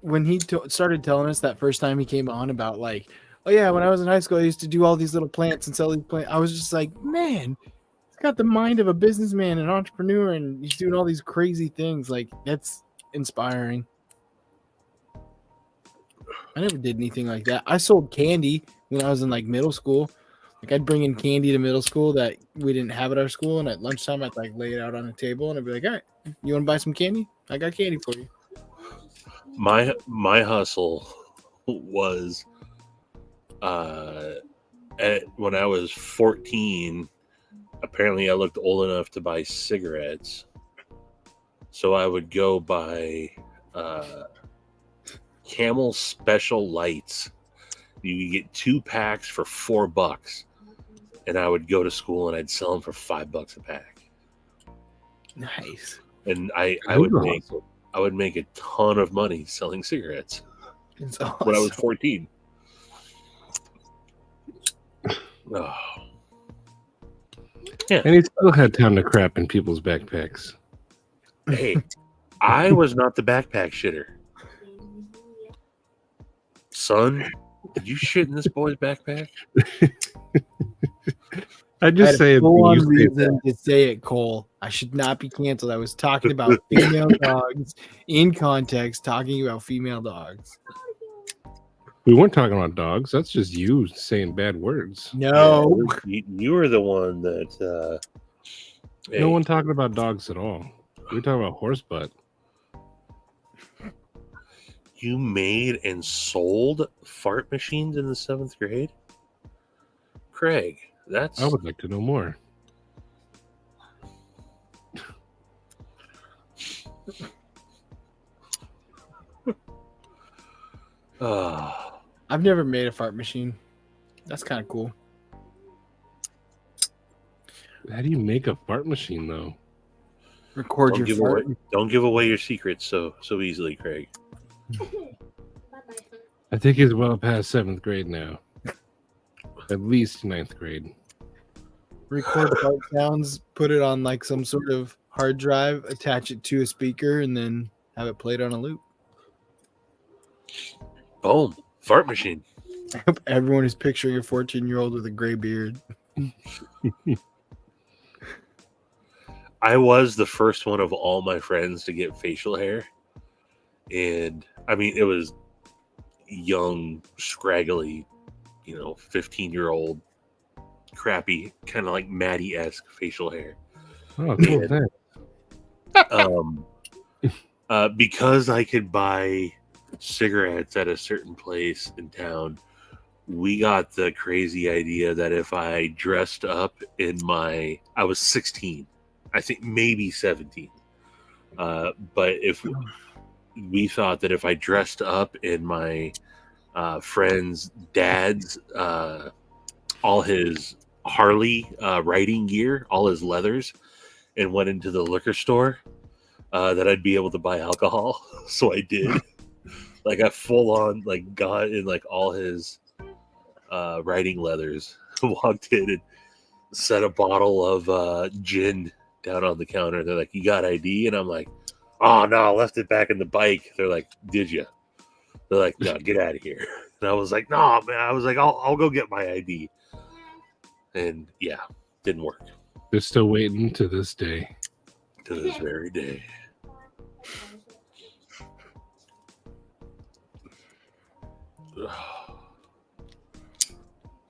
When he started telling us that first time he came on about like, oh yeah, when I was in high school, I used to do all these little plants and sell these plants. I was just like, man, he's got the mind of a businessman, an entrepreneur, and he's doing all these crazy things. Like, that's inspiring. I never did anything like that. I sold candy when I was in like middle school. Like, I'd bring in candy to middle school that we didn't have at our school, and at lunchtime I'd like lay it out on a table and I'd be like, all right, you want to buy some candy? I got candy for you. My hustle was when I was 14. Apparently, I looked old enough to buy cigarettes, so I would go buy Camel Special Lights. You could get 2 packs for $4, and I would go to school and I'd sell them for $5 a pack. Nice. And I would make a ton of money selling cigarettes It's awesome. when I was 14. Oh. Yeah. And he still had time to crap in people's backpacks. Hey, I was not the backpack shitter. Son, did you shit in this boy's backpack? I just say it. Full on You say reason to say it, Cole. I should not be canceled. I was talking about female dogs in context, talking about female dogs. we weren't talking about dogs. That's just you saying bad words. No. You were the one that. Hey, No one talking about dogs at all. We're talking about horse butt. you made and sold fart machines in the 7th grade? Craig, that's. I would like to know more. I've never made a fart machine. That's kind of cool. How do you make a fart machine, though? Record your fart. Don't give away your secrets so easily, Craig. I think he's well past 7th grade now. At least 9th grade. Record fart sounds, put it on like some sort of hard drive, attach it to a speaker, and then have it played on a loop. Boom. Fart machine. I hope everyone is picturing a 14-year-old with a gray beard. I was the first one of all my friends to get facial hair. And I mean, it was young, scraggly, 15-year-old, crappy, kind of like Maddie-esque facial hair. Oh, cool. And, because I could buy cigarettes at a certain place in town, we got the crazy idea that if I dressed up I was 16, I think maybe 17. But if we thought that if I dressed up in my friend's dad's, all his Harley riding gear, all his leathers, and went into the liquor store, that I'd be able to buy alcohol. So I did. Like, I full on got in all his riding leathers, walked in and set a bottle of gin down on the counter. They're like, "You got ID?" And I'm like, "Oh no, I left it back in the bike." They're like, "Did you?" They're like, "No, get out of here." And I was like, no, man. I was like, I'll go get my ID. And yeah, didn't work. They're still waiting to this day. To this very day.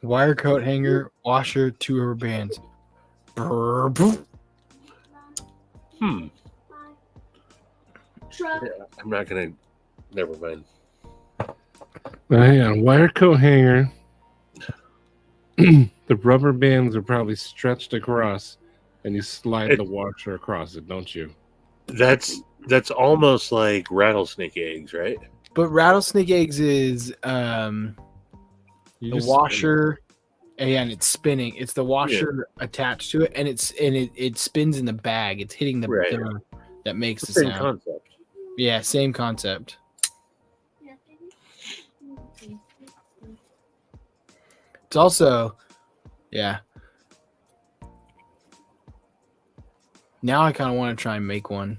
Wire coat hanger, washer, 2 rubber bands. Yeah, I'm not gonna. Never mind. Hang on, wire coat hanger. The rubber bands are probably stretched across, and you slide the washer across it, don't you? That's almost like rattlesnake eggs, right? But rattlesnake eggs is the washer, and it's spinning. It's the washer attached to it, and it spins in the bag. It's hitting the that makes the same sound. concept. Yeah, same concept. It's also, yeah. Now I kind of want to try and make one.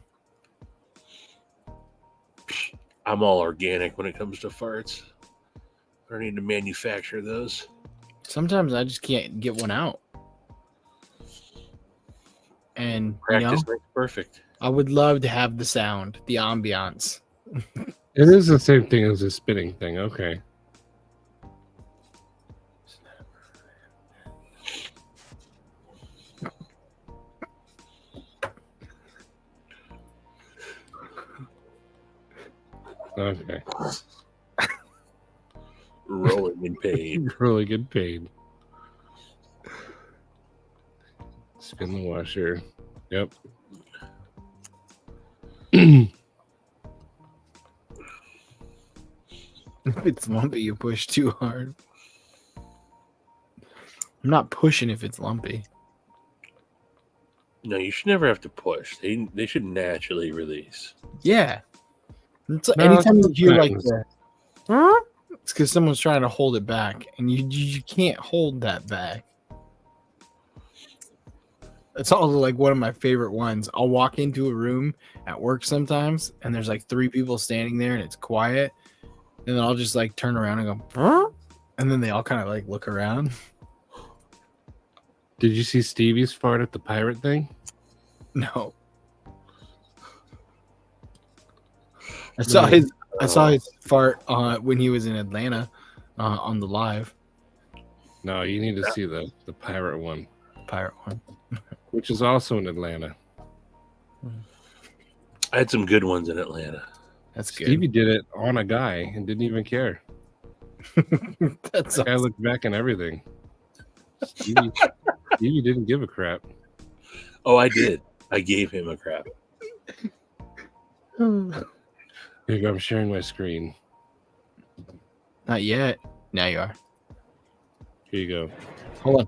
I'm all organic when it comes to farts. I don't need to manufacture those. Sometimes I just can't get one out. And Practice makes perfect. I would love to have the sound, the ambiance. It is the same thing as a spinning thing. Okay. Okay. Rolling in pain. Really good pain. Spin the washer. Yep. If it's lumpy, you push too hard. I'm not pushing if it's lumpy. No, you should never have to push. They should naturally release. Yeah. It's No, anytime you hear like sometimes. that, it's because someone's trying to hold it back, and you can't hold that back. It's also like one of my favorite ones. I'll walk into a room at work sometimes, and there's like 3 people standing there, and it's quiet, and then I'll just like turn around and go, and then they all kind of like look around. Did you see Stevie's fart at the pirate thing? No. I saw his fart when he was in Atlanta on the live. No, you need to see the pirate one, Pirate one. which is also in Atlanta. I had some good ones in Atlanta. That's good. Stevie did it on a guy and didn't even care. That's That guy looked back and everything. Stevie didn't give a crap. Oh, I did. I gave him a crap. awesome. Here you go. I'm sharing my screen. Not yet. Now you are. Here you go. Hold on.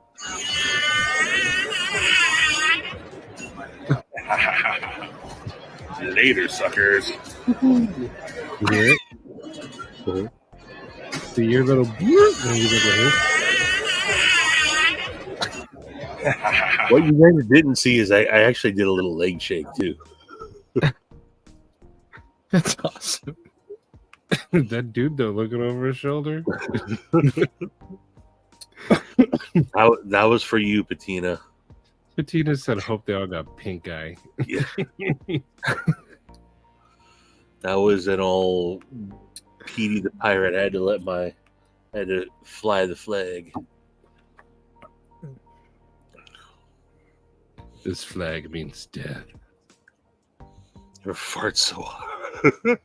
Later, suckers. You hear it? See your little What you guys didn't see is I actually did a little leg shake too. That's awesome. that dude though looking over his shoulder. That was for you, Patina. Patina said, "Hope they all got pink eye." Yeah. That was an old Petey the pirate. I had to fly the flag. This flag means death. Your fart so hard.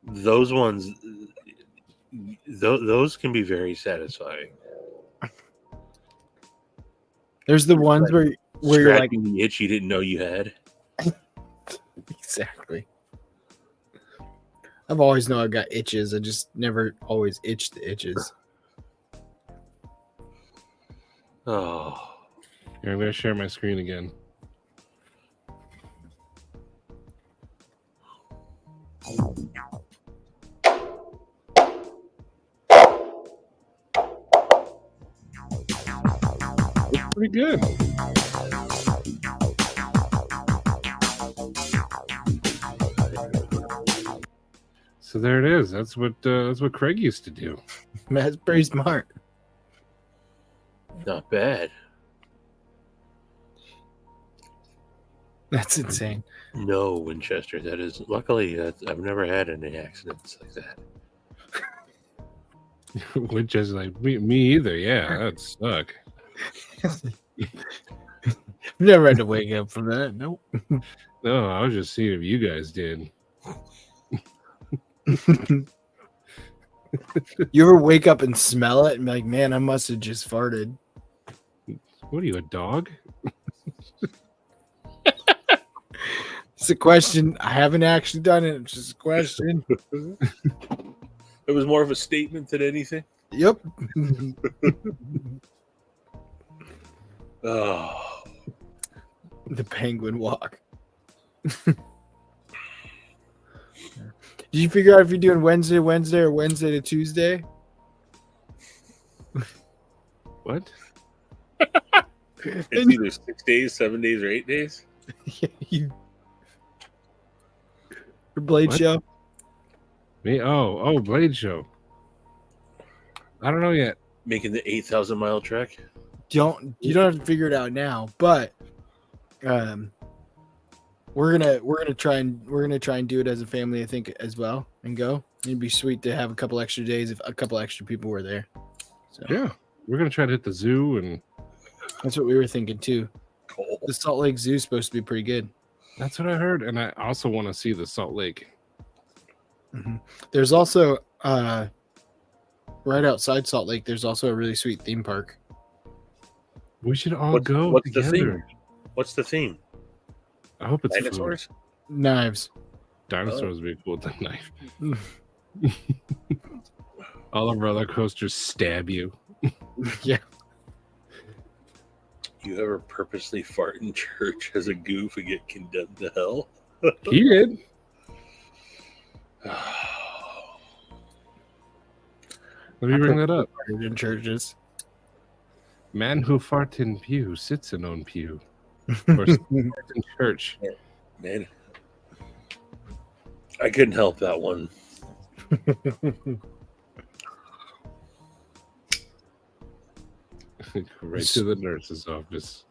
Those ones, those can be very satisfying. There's the ones where you're like, Scratching the itch you didn't know you had. exactly. I've always known I got itches. I just never always itched the itches. Oh, Here, I'm gonna share my screen again. It's pretty good. So there it is. That's what Craig used to do. That's pretty smart. Not bad. That's insane. No, Winchester. That is luckily I've never had any accidents like that. Winchester's like me either. Yeah, that'd suck. Never had to wake up from that. Nope. No, I was just seeing if you guys did. You ever wake up and smell it and be like, man, I must have just farted? What are you, a dog? It's a question. I haven't actually done it. It's just a question. It was more of a statement than anything. Yep. Oh, The penguin walk. Did you figure out if you're doing Wednesday, or Wednesday to Tuesday? What? it's either 6 days, 7 days, or 8 days. Your Blade What? show? Me? Oh, Blade Show. I don't know yet. Making the 8,000-mile trek. You don't have to figure it out now, but we're gonna try and do it as a family, I think, as well, and go. It'd be sweet to have a couple extra days if a couple extra people were there. So Yeah, we're gonna try to hit the zoo, and that's what we were thinking too. Cool. The Salt Lake Zoo is supposed to be pretty good. that's what I heard. And I also want to see the Salt Lake. Mm-hmm. There's also right outside Salt Lake. There's also a really sweet theme park. We should all go what's together. the theme? What's the theme? I hope it's Dinosaurs? Knives. food. Dinosaurs would be cool with a knife. All of our roller coasters stab you. Yeah. You ever purposely fart in church as a goof and get condemned to hell? He did. Let me bring that up. In churches. Man who fart in pew sits in own pew. Or sits in church. Man, I couldn't help that one. Right to the nurse's office.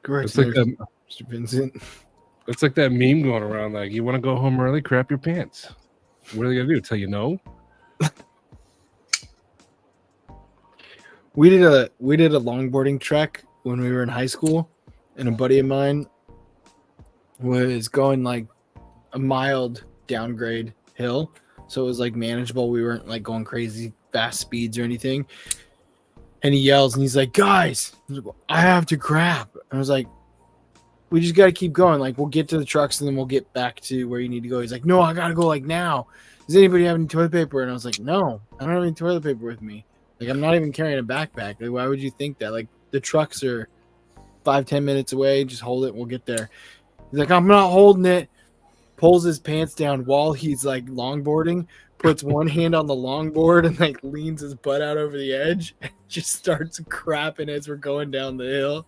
Correct. It's like that, Mr. Vincent. it's like that meme going around. Like, you want to go home early? Crap your pants. What are they gonna do? Tell you no? We did a longboarding trek when we were in high school, and a buddy of mine was going like a mild downgrade hill, so it was like manageable. We weren't like going crazy fast speeds or anything. And he yells and he's like, "Guys, I have to crap." I was like, "We just got to keep going. Like, we'll get to the trucks and then we'll get back to where you need to go." He's like, "No, I gotta go like now. Does anybody have any toilet paper?" And I was like, "No, I don't have any toilet paper with me. Like, I'm not even carrying a backpack. Like, why would you think that? Like, the trucks are 5-10 minutes away. Just hold it. We'll get there." He's like, "I'm not holding it." Pulls his pants down while he's like longboarding, puts one hand on the longboard and like leans his butt out over the edge and just starts crapping as we're going down the hill.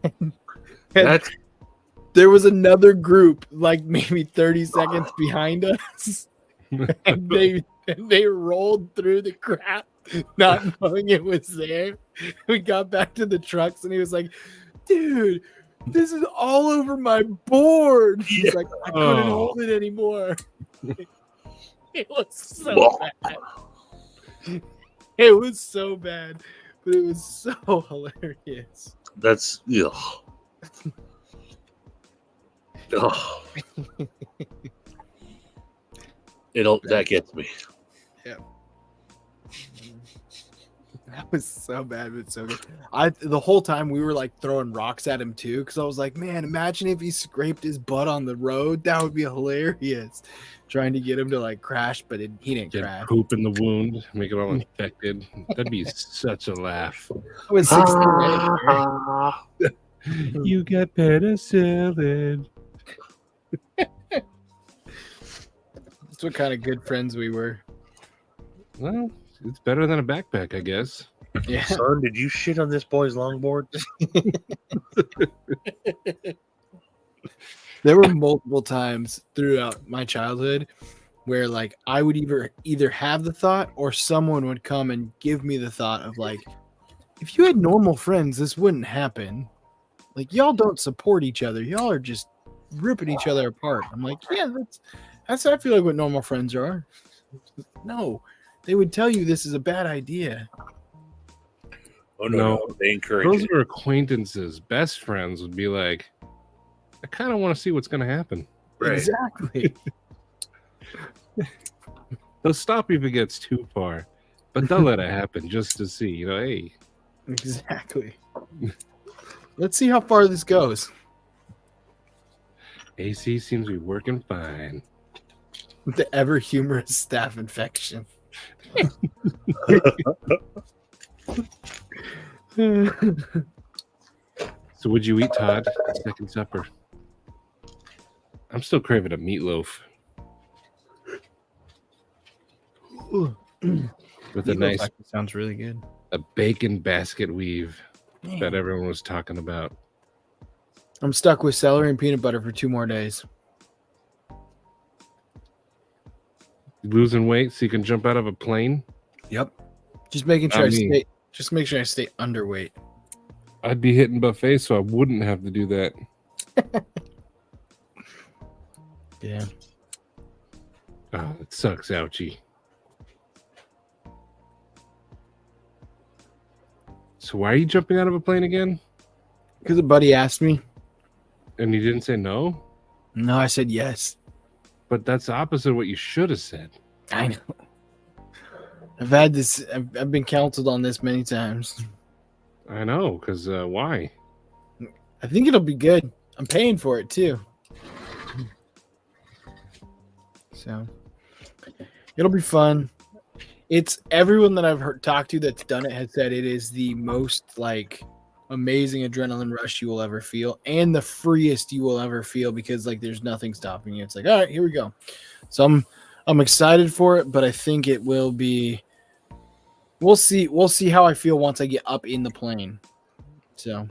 And That's there was another group like maybe 30 seconds behind us. And they rolled through the crap, not knowing it was there. We got back to the trucks and he was like, "Dude, this is all over my board." He's like, "I couldn't hold it anymore." It was so bad. It was so bad, but it was so hilarious. That's oh. That gets me. Yeah. That was so bad, but so good. The whole time we were like throwing rocks at him too, because I was like, man, imagine if he scraped his butt on the road. That would be hilarious. Trying to get him to like crash, but he didn't Get crash. poop in the wound, make it all infected. That'd be such a laugh. I was 16. You got penicillin. That's what kind of good friends we were. Well, it's better than a backpack, I guess. Yeah. Son, did you shit on this boy's longboard? There were multiple times throughout my childhood where like I would either have the thought or someone would come and give me the thought of like, if you had normal friends, this wouldn't happen. Like y'all don't support each other. Y'all are just ripping each other apart. I'm like, yeah, that's I feel like what normal friends are. No, they would tell you this is a bad idea. Oh no, they encourage those it. are acquaintances. Best friends would be like, I kind of want to see what's going to happen. Right. Exactly. They'll stop you if it gets too far, but they'll let it happen just to see. You know, hey. Exactly. Let's see how far this goes. AC seems to be working fine. The ever humorous staph infection. So, would you eat, Todd? Second supper. I'm still craving a meatloaf with a nice. Sounds really good. A bacon basket weave that everyone was talking about. I'm stuck with celery and peanut butter for 2 more days. Losing weight so you can jump out of a plane? Yep. Just making sure just make sure I stay underweight. I'd be hitting buffets so I wouldn't have to do that. Yeah. Oh, it sucks, ouchie. So why are you jumping out of a plane again? Because a buddy asked me. And you didn't say no? No, I said yes. But that's the opposite of what you should have said. I know. I've had this. I've been counseled on this many times. I know, because why? I think it'll be good. I'm paying for it too. So it'll be fun. It's everyone that I've talked to that's done it has said it is the most like amazing adrenaline rush you will ever feel and the freest you will ever feel because like there's nothing stopping you. It's like, all right, here we go. So I'm excited for it, but I think it will be we'll see how I feel once I get up in the plane. So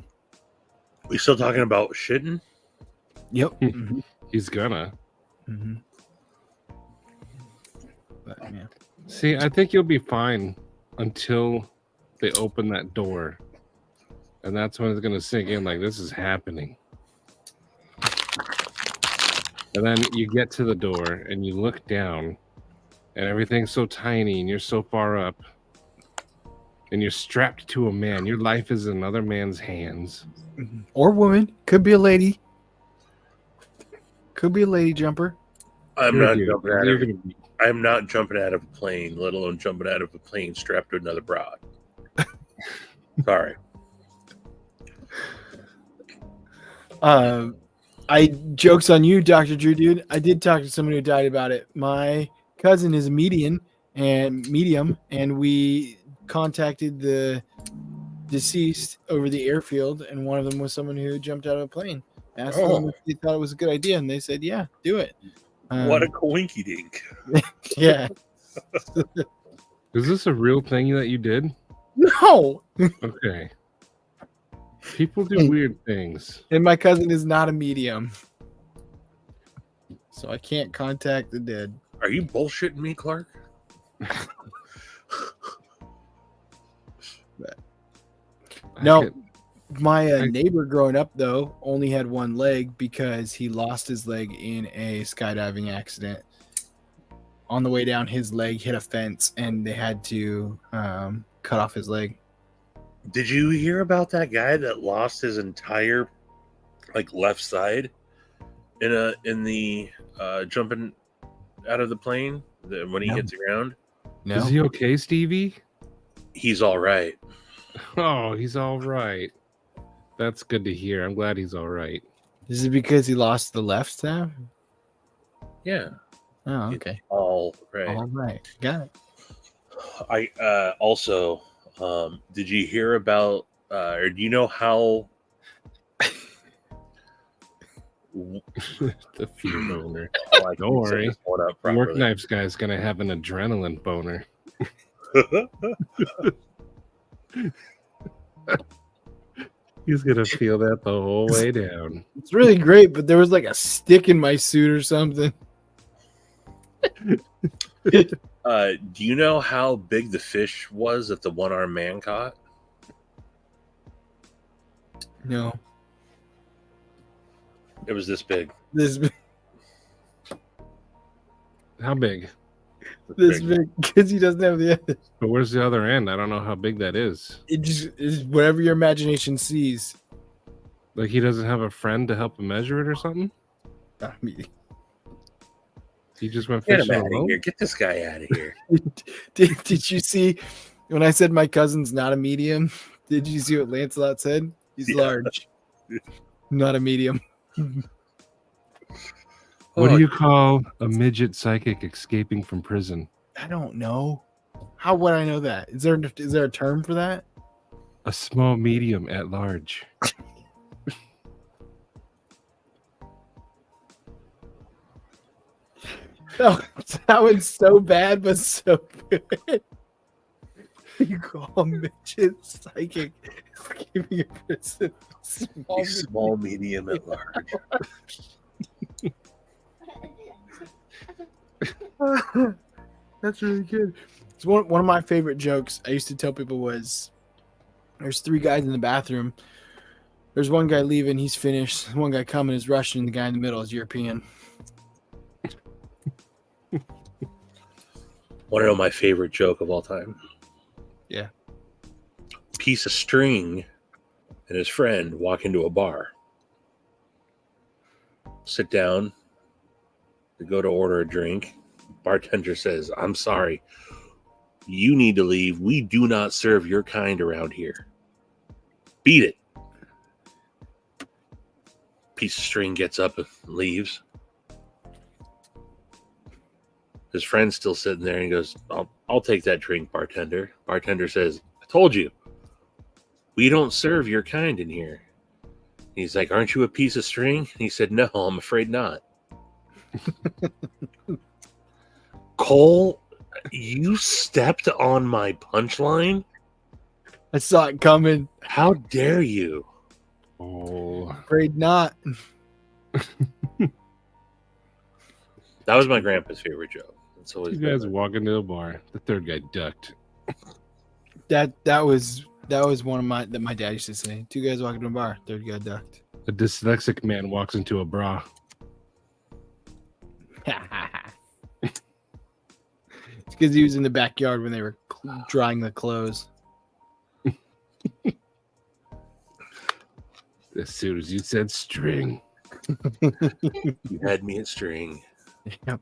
We still talking about shitting? yep. Mm-hmm. He's gonna. Mm-hmm. But yeah. See, I think you'll be fine until they open that door. And that's when it's going to sink in like, this is happening. And then you get to the door and you look down and everything's so tiny and you're so far up and you're strapped to a man. Your life is in another man's hands. Or woman. Could be a lady. Could be a lady jumper. I'm not jumping out of a plane, let alone jumping out of a plane strapped to another broad. Sorry. Joke's on you, Dr. Drew, dude. I did talk to someone who died about it. My cousin is a medium, and we contacted the deceased over the airfield, and one of them was someone who jumped out of a plane. Asked them if they thought it was a good idea, and they said, yeah, do it. What a coinky dink. Yeah. Is this a real thing that you did? No. Okay. People do weird things. And my cousin is not a medium. So I can't contact the dead. Are you bullshitting me, Clark? No. My neighbor growing up, though, only had one leg because he lost his leg in a skydiving accident. On the way down, his leg hit a fence, and they had to cut off his leg. Did you hear about that guy that lost his entire left side in the jumping out of the plane when he hits the ground? No. Is he okay, Stevie? He's all right. Oh, he's all right. That's good to hear. I'm glad he's all right. Is it because he lost the left stab? Yeah. Oh, okay. All right. All right. Got it. I also did you hear about or do you know how the fear boner? Don't worry. Work Knives guy's gonna have an adrenaline boner. He's gonna feel that the whole way down. It's really great, but there was like a stick in my suit or something. Do you know how big the fish was that the one-armed man caught? No, It was this big. this How big? big because he doesn't have the other. But where's the other end? I don't know how big that is. It just is whatever your imagination sees. Like he doesn't have a friend to help him measure it or something? I mean, He just went Get fishing him out of alone? here. Get this guy out of here. did you see when I said my cousin's not a medium? Did you see what Lancelot said? He's Yeah. large, not a medium. What do you call a midget psychic escaping from prison? I don't know. How would I know that? Is there a term for that? A small medium at large. No, that was so bad, but so good. You call midget psychic escaping a prison. Small, medium, at large. That's really good. It's one of my favorite jokes I used to tell people was there's three guys in the bathroom. There's one guy leaving, he's finished. One guy coming is Russian, and the guy in the middle is European. Want to know my favorite joke of all time? Yeah. Piece of string and his friend walk into a bar. Sit down. They go to order a drink. Bartender says, "I'm sorry. You need to leave. We do not serve your kind around here. Beat it." Piece of string gets up and leaves. His friend's still sitting there and he goes, I'll take that drink, bartender. Bartender says, "I told you, we don't serve your kind in here." He's like, "Aren't you a piece of string?" And he said, "No, I'm afraid not." Cole, you stepped on my punchline? I saw it coming. How dare you? Oh, Afraid not. That was my grandpa's favorite joke. It's always you guys been walk into the bar. The third guy ducked. That was one of my dad used to say. Two guys walking to a bar, third guy ducked. A dyslexic man walks into a bra. It's because he was in the backyard when they were drying the clothes. As soon as you said string. You had me at string. Yep.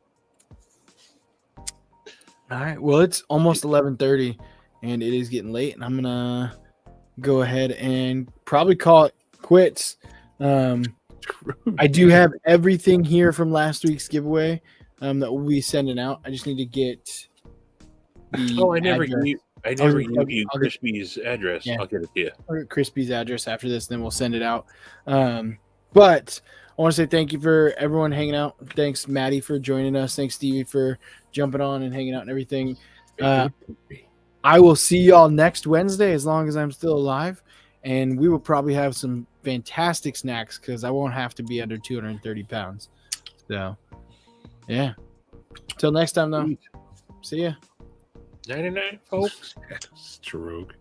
All right. Well, it's almost 11:30, and it is getting late, and I'm gonna go ahead and probably call it quits. I do have everything here from last week's giveaway that we'll be sending out. I just need to get the Oh, I never address. gave you I'll get- Crispy's address. Yeah. I'll get it to you. I'll get Crispy's address after this, then we'll send it out. But I want to say thank you for everyone hanging out. Thanks, Maddie, for joining us. Thanks, Stevie, for jumping on and hanging out and everything. I will see y'all next Wednesday as long as I'm still alive. And we will probably have some fantastic snacks because I won't have to be under 230 pounds. So, yeah. Till next time, though. See ya. 99, folks. Stroke.